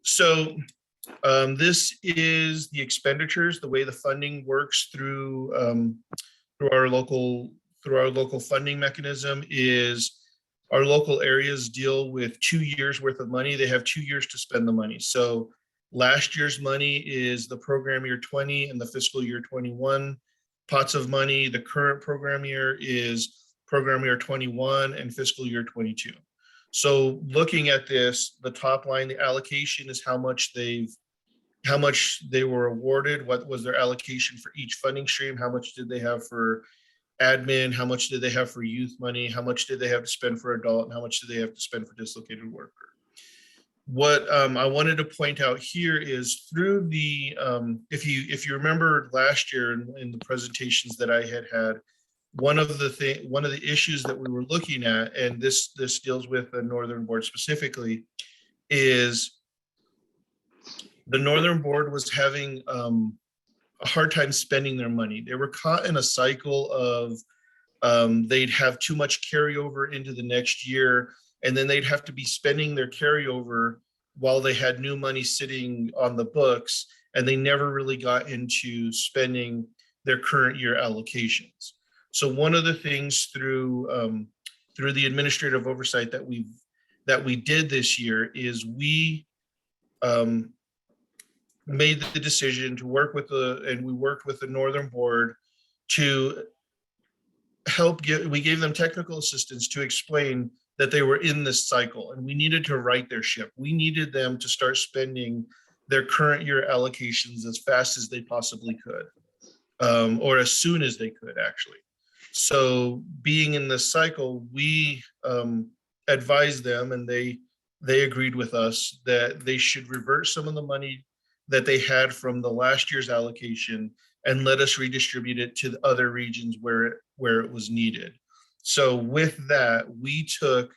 So this is the expenditures, the way the funding works through our local funding mechanism is our local areas deal with 2 years worth of money. They have 2 years to spend the money. So last year's money is the program year 20 and the fiscal year 21 pots of money. The current program year is program year 21 and fiscal year 22. So looking at this, the top line, the allocation is how much they were awarded, what was their allocation for each funding stream, how much did they have for admin, how much did they have for youth money, how much did they have to spend for adult, and how much did they have to spend for dislocated worker. What I wanted to point out here is through the, if you remember last year in the presentations that I had, one of the issues that we were looking at, and this deals with the Northern Board specifically, is the Northern Board was having a hard time spending their money. They were caught in a cycle of they'd have too much carryover into the next year, and then they'd have to be spending their carryover while they had new money sitting on the books, and they never really got into spending their current year allocations. So one of the things through the administrative oversight that we did this year is we made the decision to work with we worked with the Northern Board to help we gave them technical assistance to explain that they were in this cycle and we needed to right their ship. We needed them to start spending their current year allocations as fast as they possibly could, or as soon as they could actually. So being in this cycle, we advised them, and they agreed with us that they should revert some of the money that they had from the last year's allocation and let us redistribute it to the other regions where it was needed. So with that, we took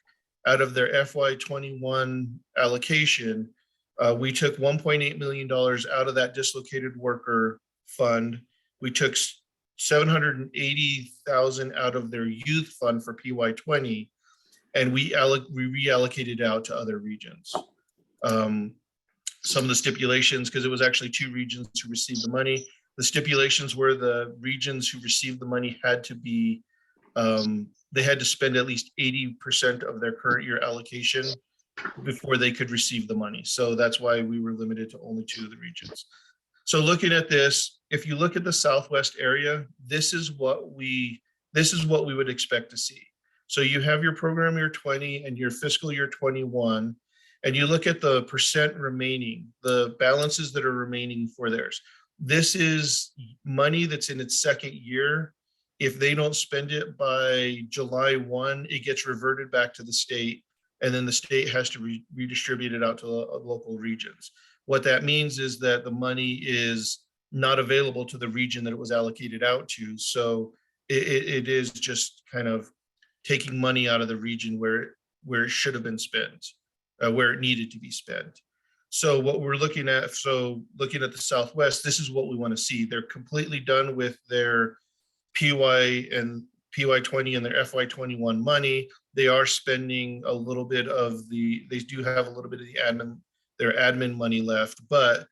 out of their FY21 allocation, we took $1.8 million out of that dislocated worker fund. We took $780,000 out of their youth fund for PY20, and we reallocated out to other regions. Some of the stipulations, because it was actually 2 regions who received the money. The stipulations were the regions who received the money had to be, they had to spend at least 80% of their current year allocation before they could receive the money. So that's why we were limited to only 2 of the regions. So looking at this, if you look at the Southwest area, this is what we would expect to see. So you have your program year 20 and your fiscal year 21, and you look at the percent remaining, the balances that are remaining for theirs. This is money that's in its second year. If they don't spend it by July 1, it gets reverted back to the state, and then the state has to redistribute it out to the local regions. What that means is that the money is not available to the region that it was allocated out to. So it is just kind of taking money out of the region where it should have been spent, where it needed to be spent. So what we're looking at, looking at the Southwest, this is what we want to see. They're completely done with their PY and PY20 and their FY21 money. They are spending a little bit of they do have a little bit of their admin money left, but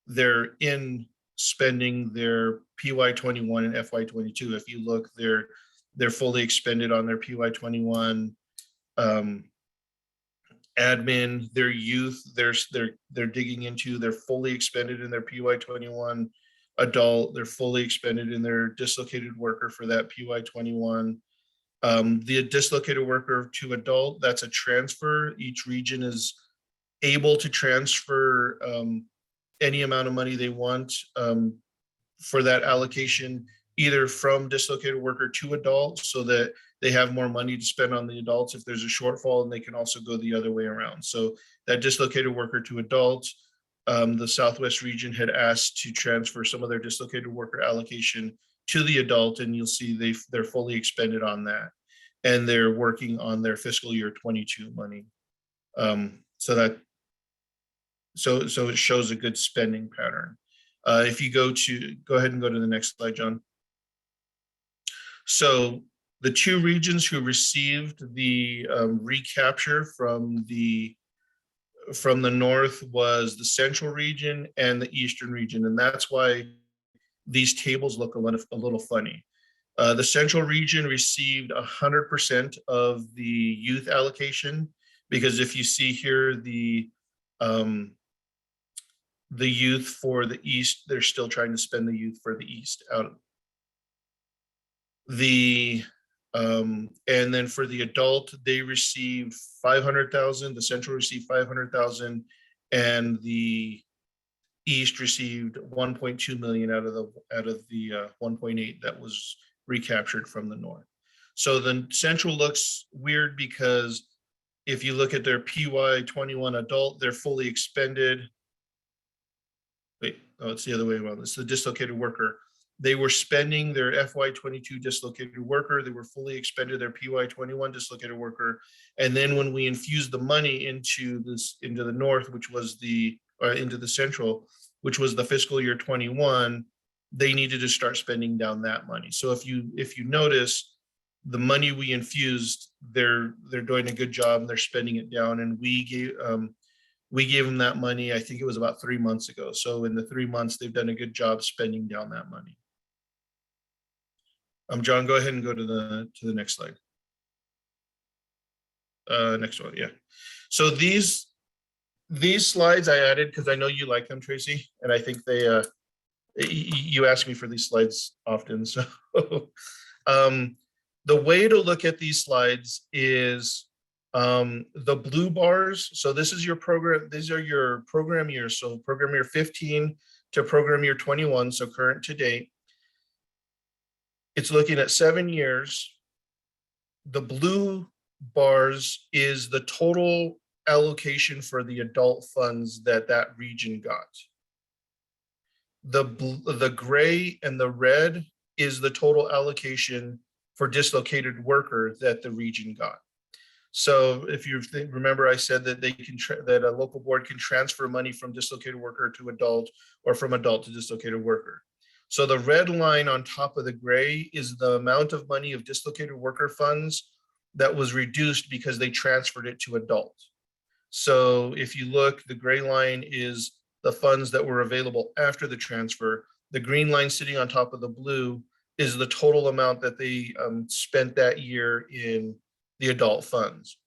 they're in spending their PY21 and FY22. If you look, they're fully expended on their PY21 admin. Their youth, they're digging into, they're fully expended in their PY21 adult. They're fully expended in their dislocated worker for that PY21. The dislocated worker to adult, that's a transfer. Each region is able to transfer any amount of money they want for that allocation, either from dislocated worker to adult so that they have more money to spend on the adults if there's a shortfall, and they can also go the other way around. So that dislocated worker to adult, the Southwest region had asked to transfer some of their dislocated worker allocation to the adult, and you'll see they're fully expended on that. And they're working on their fiscal year 22 money. So it shows a good spending pattern. If you go ahead and go to the next slide, John. So the two regions who received the recapture from the north was the central region and the eastern region, and that's why these tables look a little funny. The central region received 100% of the youth allocation, because if you see here the youth for the east, they're still trying to spend the youth for the east out. And then for the adult, they received 500,000. The central received 500,000, and the east received 1.2 million out of the 1.8 that was recaptured from the north. So the central looks weird because if you look at their PY 21 adult, they're fully expended. Wait, oh, it's the other way around. It's the dislocated worker. They were spending their FY 22 dislocated worker. They were fully expended their PY 21 dislocated worker. And then when we infused the money into the north, which was into the central, which was the fiscal year 21, they needed to start spending down that money. So if you notice, the money we infused, they're doing a good job and they're spending it down. And we gave them that money, I think it was about 3 months ago. So in the 3 months, they've done a good job spending down that money. John, go ahead and go to the next slide. Next one, yeah. So these slides I added because I know you like them, Tracy, and I think you ask me for these slides often. So the way to look at these slides is the blue bars. So this is your program. These are your program years. So program year 15 to program year 21. So current to date. It's looking at 7 years. The blue bars is the total allocation for the adult funds that region got. The gray and the red is the total allocation for dislocated worker that the region got. So if you remember, I said that that a local board can transfer money from dislocated worker to adult or from adult to dislocated worker. So the red line on top of the gray is the amount of money of dislocated worker funds that was reduced because they transferred it to adult. So if you look, the gray line is the funds that were available after the transfer. The green line sitting on top of the blue is the total amount that they spent that year in the adult funds.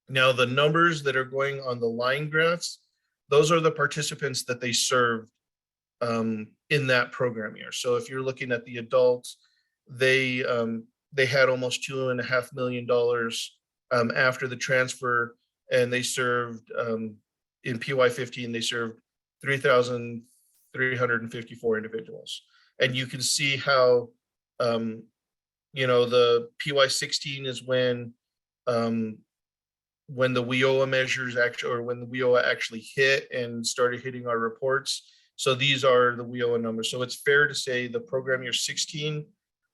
Now, the numbers that are going on the line graphs, those are the participants that they served in that program year. So if you're looking at the adults, they had almost $2.5 million after the transfer, and they served in PY15, they served 3,354 individuals. And you can see how, the PY16 is when the WIOA measures actually, or when the WIOA actually hit and started hitting our reports. So these are the WIOA numbers. So it's fair to say the program year 16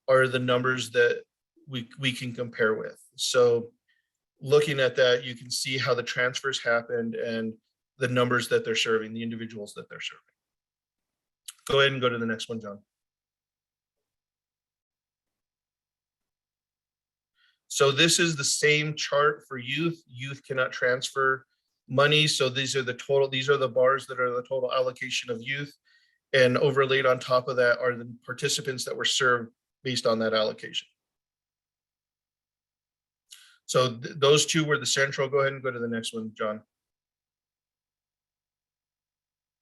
are the numbers that we can compare with. So looking at that, you can see how the transfers happened and the numbers that they're serving, the individuals that they're serving. Go ahead and go to the next one, John. So this is the same chart for youth. Youth cannot transfer money. So these are the bars that are the total allocation of youth. And overlaid on top of that are the participants that were served based on that allocation. So those two were the central. Go ahead and go to the next one, John.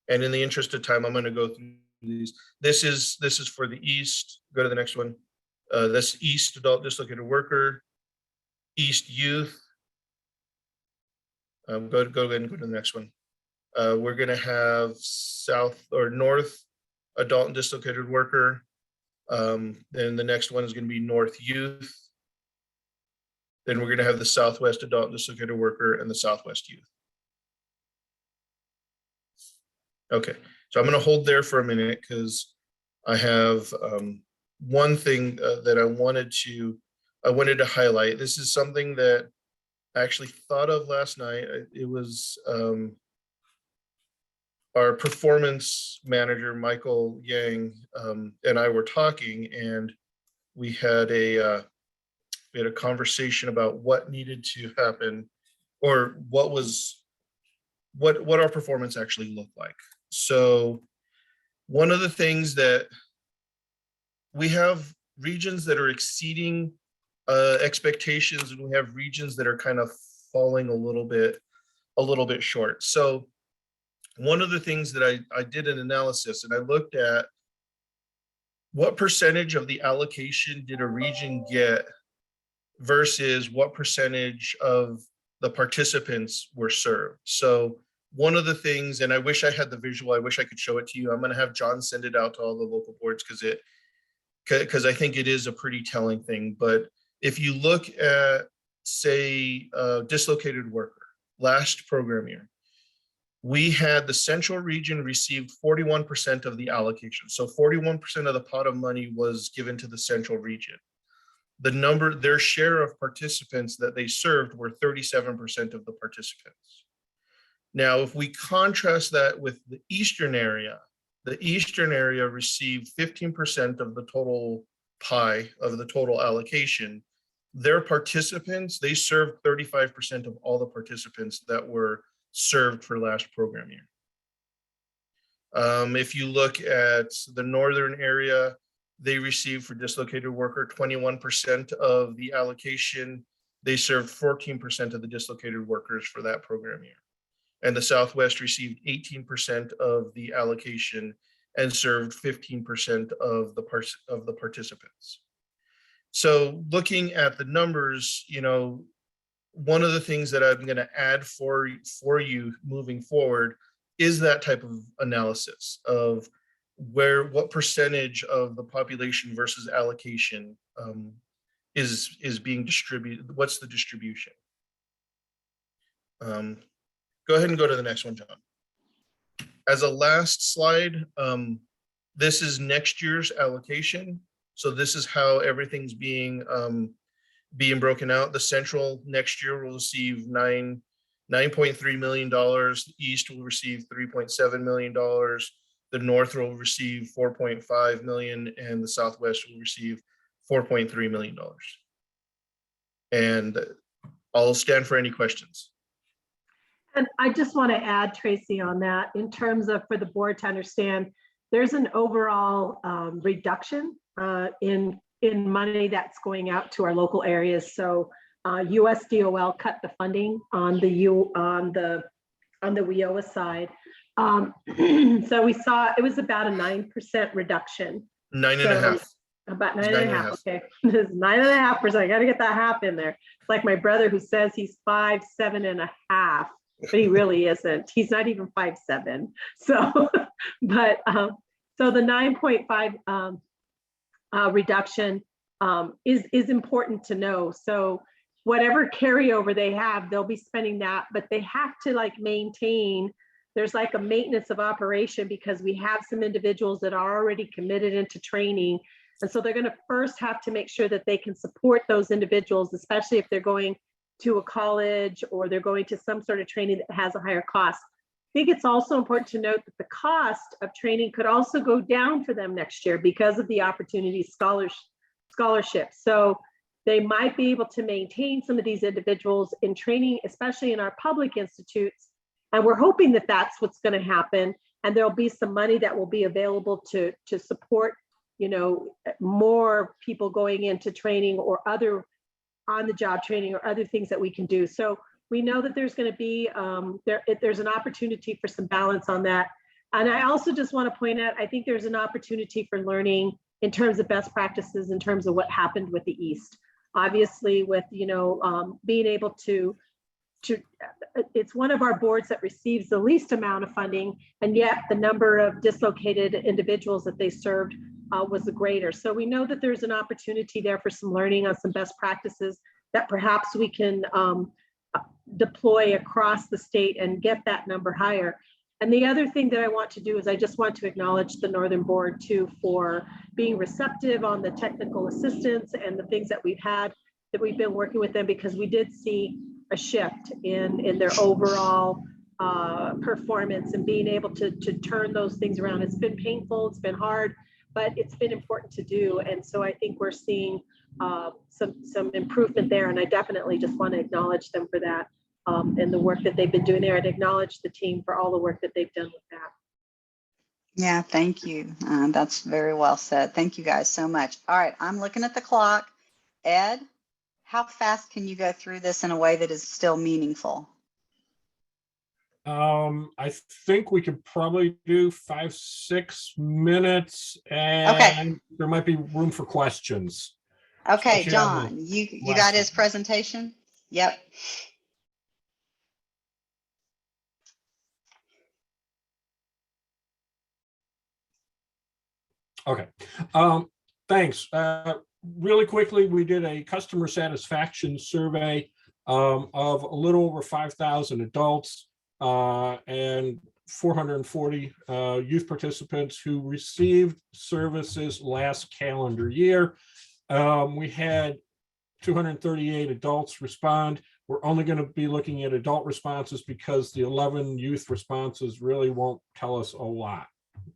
And in the interest of time, I'm going to go through these. This is for the east. Go to the next one. That's East Adult Dislocated Worker, East Youth. Go ahead and go to the next one. We're going to have South or North Adult and Dislocated Worker. Then the next one is going to be North Youth. Then we're going to have the Southwest Adult and Dislocated Worker and the Southwest Youth. Okay, so I'm going to hold there for a minute because I have one thing that I wanted to highlight. This is something that I actually thought of last night. It was our performance manager, Michael Yang, and I were talking, and we had a conversation about what needed to happen, or what our performance actually looked like. So one of the things that we have regions that are exceeding expectations, and we have regions that are kind of falling a little bit short. So one of the things that I did an analysis, and I looked at what percentage of the allocation did a region get versus what percentage of the participants were served. So one of the things, and I wish I had the visual, I wish I could show it to you. I'm going to have John send it out to all the local boards because I think it is a pretty telling thing. But if you look at, say, dislocated worker, last program year, we had the central region received 41% of the allocation. So 41% of the pot of money was given to the central region. Their share of participants that they served were 37% of the participants. Now, if we contrast that with the eastern area received 15% of the total pie of the total allocation. Their participants, they served 35% of all the participants that were served for last program year. If you look at the northern area, they received for dislocated worker 21% of the allocation. They served 14% of the dislocated workers for that program year. And the Southwest received 18% of the allocation and served 15% of the participants. So looking at the numbers, one of the things that I'm going to add for you moving forward is that type of analysis of what percentage of the population versus allocation is being distributed. What's the distribution? Go ahead and go to the next one, John. As a last slide, this is next year's allocation. So this is how everything's being broken out. The central next year will receive $9.3 million. The East will receive $3.7 million. The North will receive $4.5 million, and the Southwest will receive $4.3 million. And I'll stand for any questions. And I just want to add, Tracy, on that in terms of for the board to understand, there's an overall reduction in money that's going out to our local areas. So USDOL cut the funding on the WIOA side. So we saw it was about a 9% reduction. 9.5. About 9.5. Okay, it's 9.5%. I got to get that half in there. It's like my brother who says he's 5'7.5", but he really isn't. He's not even 5'7". So, but so the 9.5 reduction is important to know. So whatever carryover they have, they'll be spending that, but they have to maintain. There's a maintenance of operation because we have some individuals that are already committed into training. And so they're going to first have to make sure that they can support those individuals, especially if they're going to a college or they're going to some sort of training that has a higher cost. I think it's also important to note that the cost of training could also go down for them next year because of the opportunity scholarships. So they might be able to maintain some of these individuals in training, especially in our public institutes. And we're hoping that that's what's going to happen. And there'll be some money that will be available to support, more people going into training or other on-the-job training or other things that we can do. So we know that there's going to be, there's an opportunity for some balance on that. And I also just want to point out, I think there's an opportunity for learning in terms of best practices, in terms of what happened with the East. Obviously, with being able to it's one of our boards that receives the least amount of funding, and yet the number of dislocated individuals that they served was the greater. So we know that there's an opportunity there for some learning on some best practices that perhaps we can deploy across the state and get that number higher. And the other thing that I want to do is I just want to acknowledge the Northern Board too for being receptive on the technical assistance and the things that we've been working with them, because we did see a shift in their overall performance and being able to turn those things around. It's been painful, it's been hard, but it's been important to do. And so I think we're seeing some improvement there. And I definitely just want to acknowledge them for that and the work that they've been doing there, and acknowledge the team for all the work that they've done with that. Yeah, thank you. That's very well said. Thank you guys so much. All right, I'm looking at the clock. Ed, how fast can you go through this in a way that is still meaningful? I think we could probably do 5-6 minutes, and Okay. there might be room for questions. Okay, Especially on the John, you last got his one. presentation? Yep. Okay, thanks. Really quickly, we did a customer satisfaction survey of a little over 5,000 adults and 440 youth participants who received services last calendar year. We had 238 adults respond. We're only going to be looking at adult responses because the 11 youth responses really won't tell us a lot.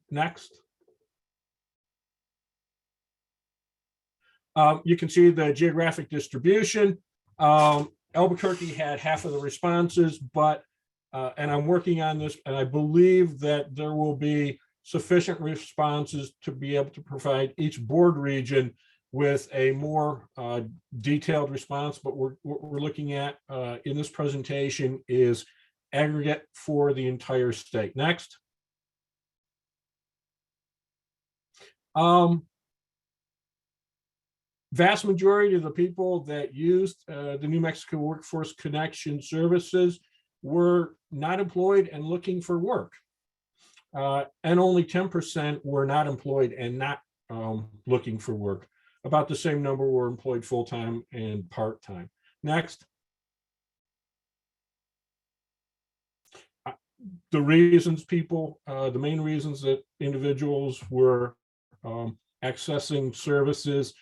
Next. You can see the geographic distribution. Albuquerque had half of the responses, but, and I'm working on this, and I believe that there will be sufficient responses to be able to provide each board region with a more detailed response. But what we're looking at in this presentation is aggregate for the entire state. Next. Vast majority of the people that used the New Mexico Workforce Connection services were not employed and looking for work. And only 10% were not employed and not looking for work. About the same number were employed full-time and part-time. Next. The reasons people, the main reasons that individuals were accessing services,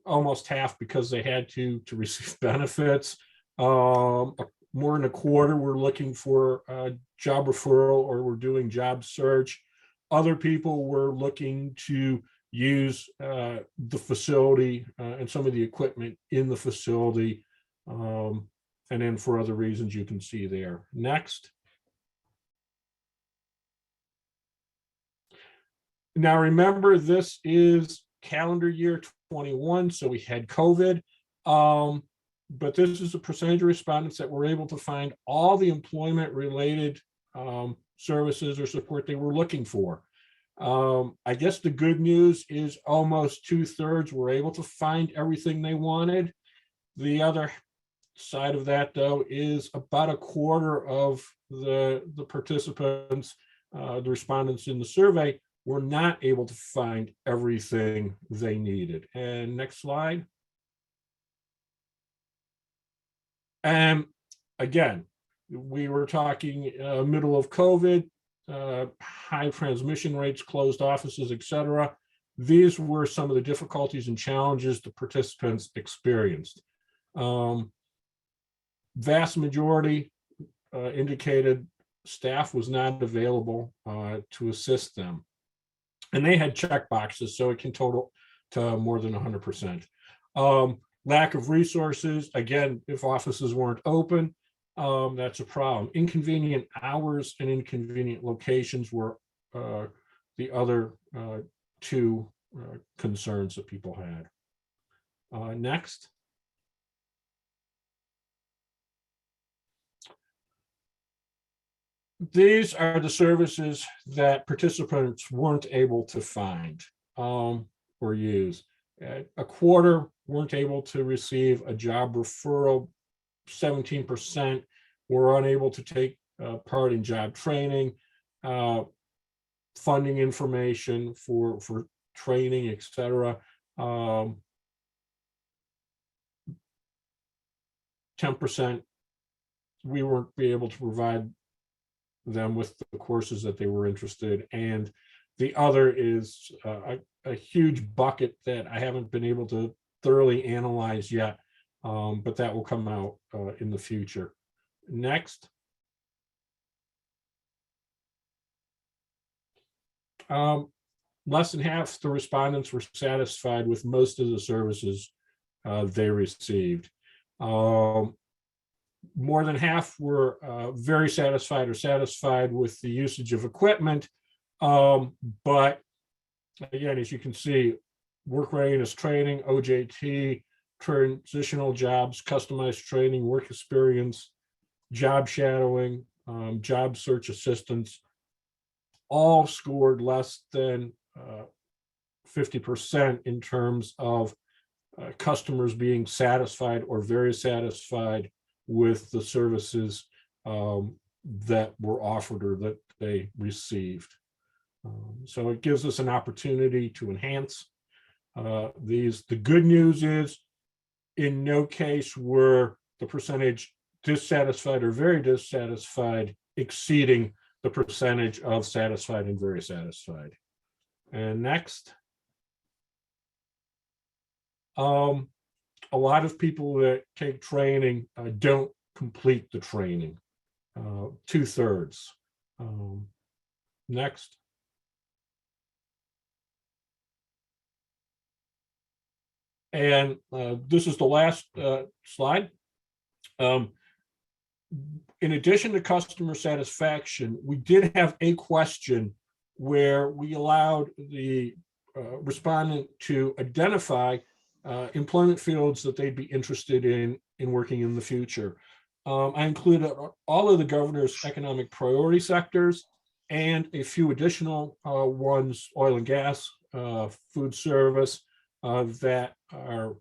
almost half because they had to receive benefits. More than a quarter were looking for a job referral or were doing job search. Other people were looking to use the facility and some of the equipment in the facility. And then for other reasons you can see there. Next. Now remember, this is calendar year 21, so we had COVID, but this is a percentage of respondents that were able to find all the employment related services or support they were looking for. I guess the good news is almost 2/3 were able to find everything they wanted. The other side of that, though, is about a quarter of the participants, the respondents in the survey, were not able to find everything they needed. And next slide. And again, we were talking middle of COVID, high transmission rates, closed offices, etc. These were some of the difficulties and challenges the participants experienced. Vast majority indicated staff was not available to assist them. And they had check boxes, so it can total to more than 100%. Lack of resources, again, if offices weren't open, that's a problem. Inconvenient hours and inconvenient locations were the other two concerns that people had. Next. These are the services that participants weren't able to find. or use. A quarter weren't able to receive a job referral. 17% were unable to take part in job training, funding information for training, etc. 10% we weren't be able to provide them with the courses that they were interested, and the other is a huge bucket that I haven't been able to thoroughly analyze yet, but that will come out in the future. Next. Less than half the respondents were satisfied with most of the services they received. More than half were very satisfied or satisfied with the usage of equipment. But again, as you can see, work readiness training, OJT, transitional jobs, customized training, work experience, job shadowing, job search assistance, all scored less than 50% in terms of customers being satisfied or very satisfied with the services that were offered or that they received. So it gives us an opportunity to enhance these. The good news is, in no case were the percentage dissatisfied or very dissatisfied exceeding the percentage of satisfied and very satisfied. And next. A lot of people that take training don't complete the training, 2/3. Next. And this is the last slide. In addition to customer satisfaction, we did have a question where we allowed the respondent to identify employment fields that they'd be interested in working in the future. I included all of the governor's economic priority sectors and a few additional ones, oil and gas, food service, that are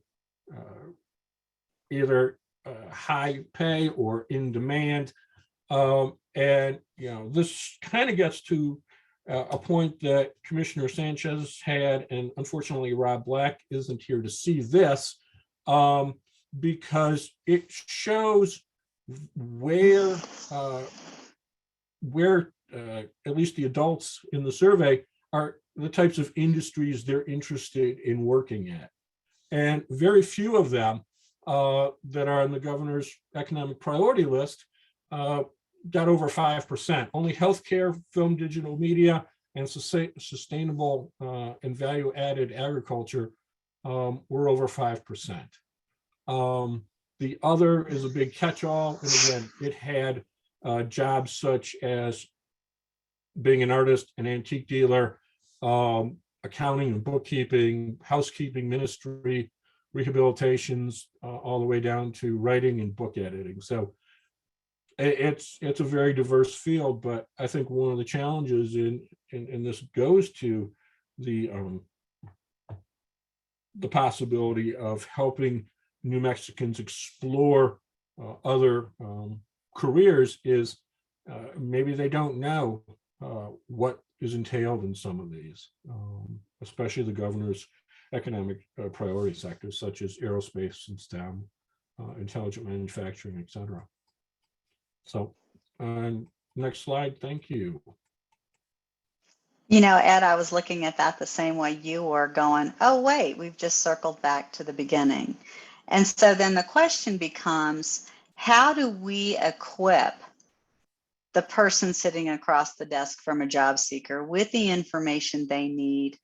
either high pay or in demand. And this kind of gets to a point that Commissioner Sanchez had, and unfortunately Rob Black isn't here to see this, because it shows where at least the adults in the survey are the types of industries they're interested in working at. And very few of them that are on the governor's economic priority list got over 5%. Only healthcare, film, digital media, and sustainable and value-added agriculture were over 5%. The other is a big catch-all, and again, it had jobs such as being an artist, an antique dealer, accounting and bookkeeping, housekeeping, ministry, rehabilitations, all the way down to writing and book editing. So it's a very diverse field, but I think one of the challenges in this goes to the possibility of helping New Mexicans explore other careers is maybe they don't know what is entailed in some of these, especially the governor's economic priority sectors such as aerospace and STEM, intelligent manufacturing, etc. So, next slide, thank you. Ed, I was looking at that the same way you were, going, oh, wait, we've just circled back to the beginning. And so then the question becomes, how do we equip the person sitting across the desk from a job seeker with the information they need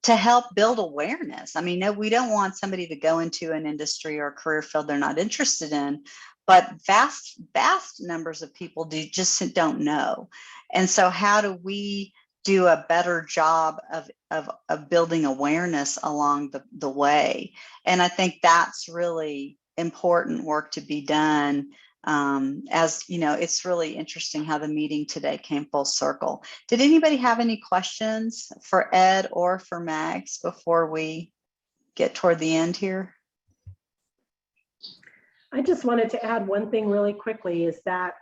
to help build awareness? I mean, no, we don't want somebody to go into an industry or career field they're not interested in, but vast numbers of people just don't know. And so how do we do a better job of building awareness along the way? And I think that's really important work to be done as you know, it's really interesting how the meeting today came full circle. Did anybody have any questions for Ed or for Mags before we get toward the end here? I just wanted to add one thing really quickly is that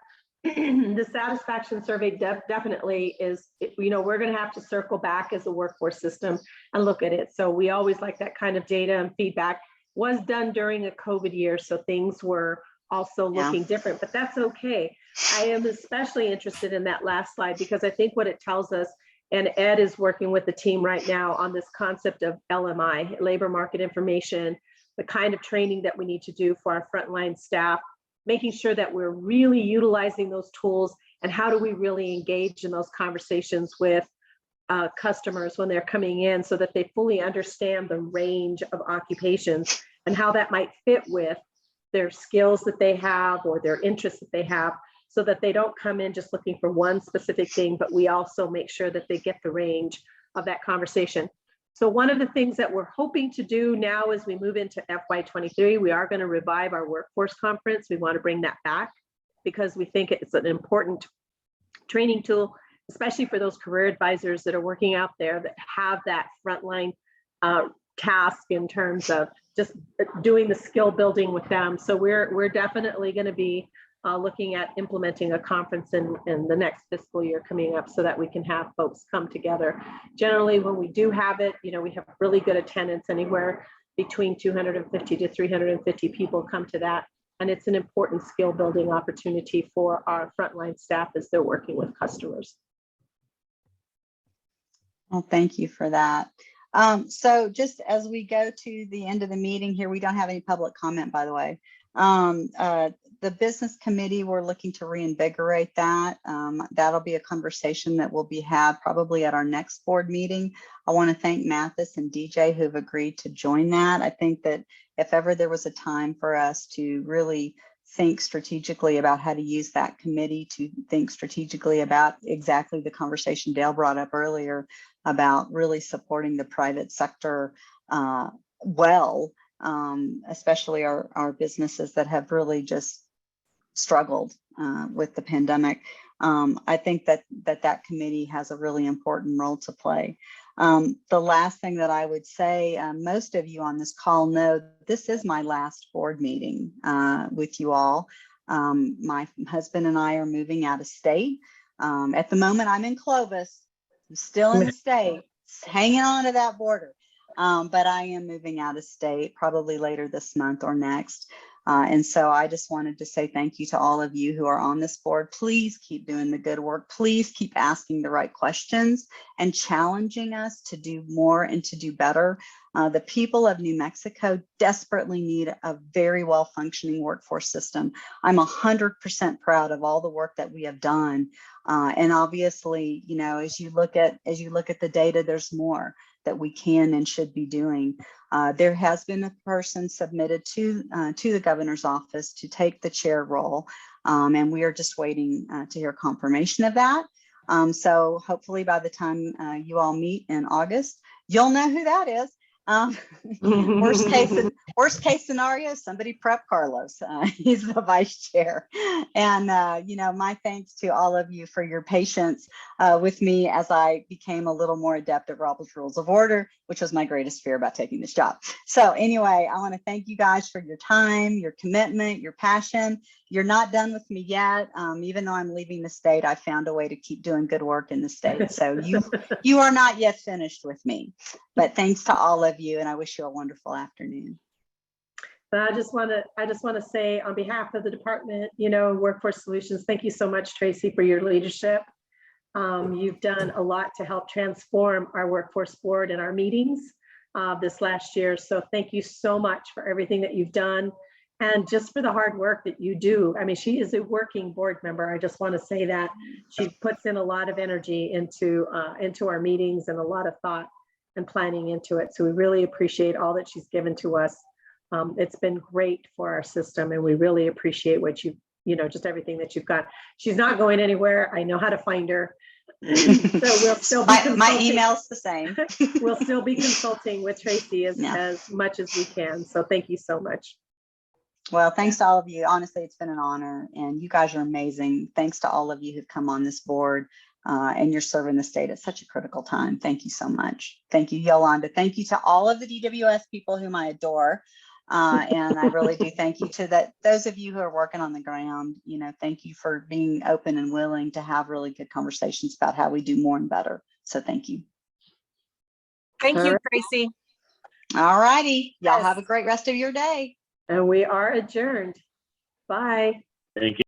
the satisfaction survey definitely is, you know, we're going to have to circle back as a workforce system and look at it. So we always like that kind of data and feedback. Was done during a COVID year, so things were also looking different, but that's okay. I am especially interested in that last slide because I think what it tells us, and Ed is working with the team right now on this concept of LMI, labor market information, the kind of training that we need to do for our frontline staff, making sure that we're really utilizing those tools, and how do we really engage in those conversations with customers when they're coming in so that they fully understand the range of occupations and how that might fit with their skills that they have or their interests that they have, so that they don't come in just looking for one specific thing, but we also make sure that they get the range of that conversation. So one of the things that we're hoping to do now as we move into FY23, we are going to revive our workforce conference. We want to bring that back because we think it's an important training tool, especially for those career advisors that are working out there that have that frontline task in terms of just doing the skill building with them. So we're definitely going to be looking at implementing a conference in the next fiscal year coming up so that we can have folks come together. Generally, when we do have it, you know, we have really good attendance, anywhere between 250 to 350 people come to that. And it's an important skill building opportunity for our frontline staff as they're working with customers. Well, thank you for that. So just as we go to the end of the meeting here, we don't have any public comment, by the way. The business committee, we're looking to reinvigorate that. That'll be a conversation that will be had probably at our next board meeting. I want to thank Mathis and DJ who've agreed to join that. I think that if ever there was a time for us to really think strategically about how to use that committee, to think strategically about exactly the conversation Dale brought up earlier about really supporting the private sector especially our businesses that have really just struggled with the pandemic. I think that committee has a really important role to play. The last thing that I would say, most of you on this call know this is my last board meeting with you all. My husband and I are moving out of state. At the moment, I'm in Clovis. I'm still in the state, hanging on to that border. But I am moving out of state probably later this month or next. And so I just wanted to say thank you to all of you who are on this board. Please keep doing the good work. Please keep asking the right questions and challenging us to do more and to do better. The people of New Mexico desperately need a very well functioning workforce system. I'm 100% proud of all the work that we have done. And obviously, you know, as you look at the data, there's more that we can and should be doing. There has been a person submitted to the governor's office to take the chair role, and we are just waiting to hear confirmation of that. So hopefully by the time you all meet in August, you'll know who that is. Worst case scenario, somebody prep Carlos. He's the vice chair. And you know, my thanks to all of you for your patience with me as I became a little more adept at Robert's Rules of Order, which was my greatest fear about taking this job. So anyway, I want to thank you guys for your time, your commitment, your passion. You're not done with me yet. Even though I'm leaving the state, I found a way to keep doing good work in the state. So you are not yet finished with me. But thanks to all of you, and I wish you a wonderful afternoon. I just want to say on behalf of the department, you know, Workforce Solutions, thank you so much, Tracy, for your leadership. You've done a lot to help transform our workforce board and our meetings this last year. So thank you so much for everything that you've done and just for the hard work that you do. I mean, she is a working board member. I just want to say that she puts in a lot of energy into our meetings and a lot of thought and planning into it. So we really appreciate all that she's given to us. It's been great for our system, and we really appreciate what you know, just everything that you've got. She's not going anywhere. I know how to find her. So we'll still be my email's the same. We'll still be consulting with Tracy as much as we can. So thank you so much. Well, thanks to all of you. Honestly, it's been an honor, and you guys are amazing. Thanks to all of you who've come on this board, and you're serving the state at such a critical time. Thank you so much. Thank you, Yolanda. Thank you to all of the DWS people whom I adore. And I really do thank you to those of you who are working on the ground. You know, thank you for being open and willing to have really good conversations about how we do more and better. So thank you. Thank All you, right. Tracy. All righty. Y'all Yes. have a great rest of your day. And we are adjourned. Bye. Thank you.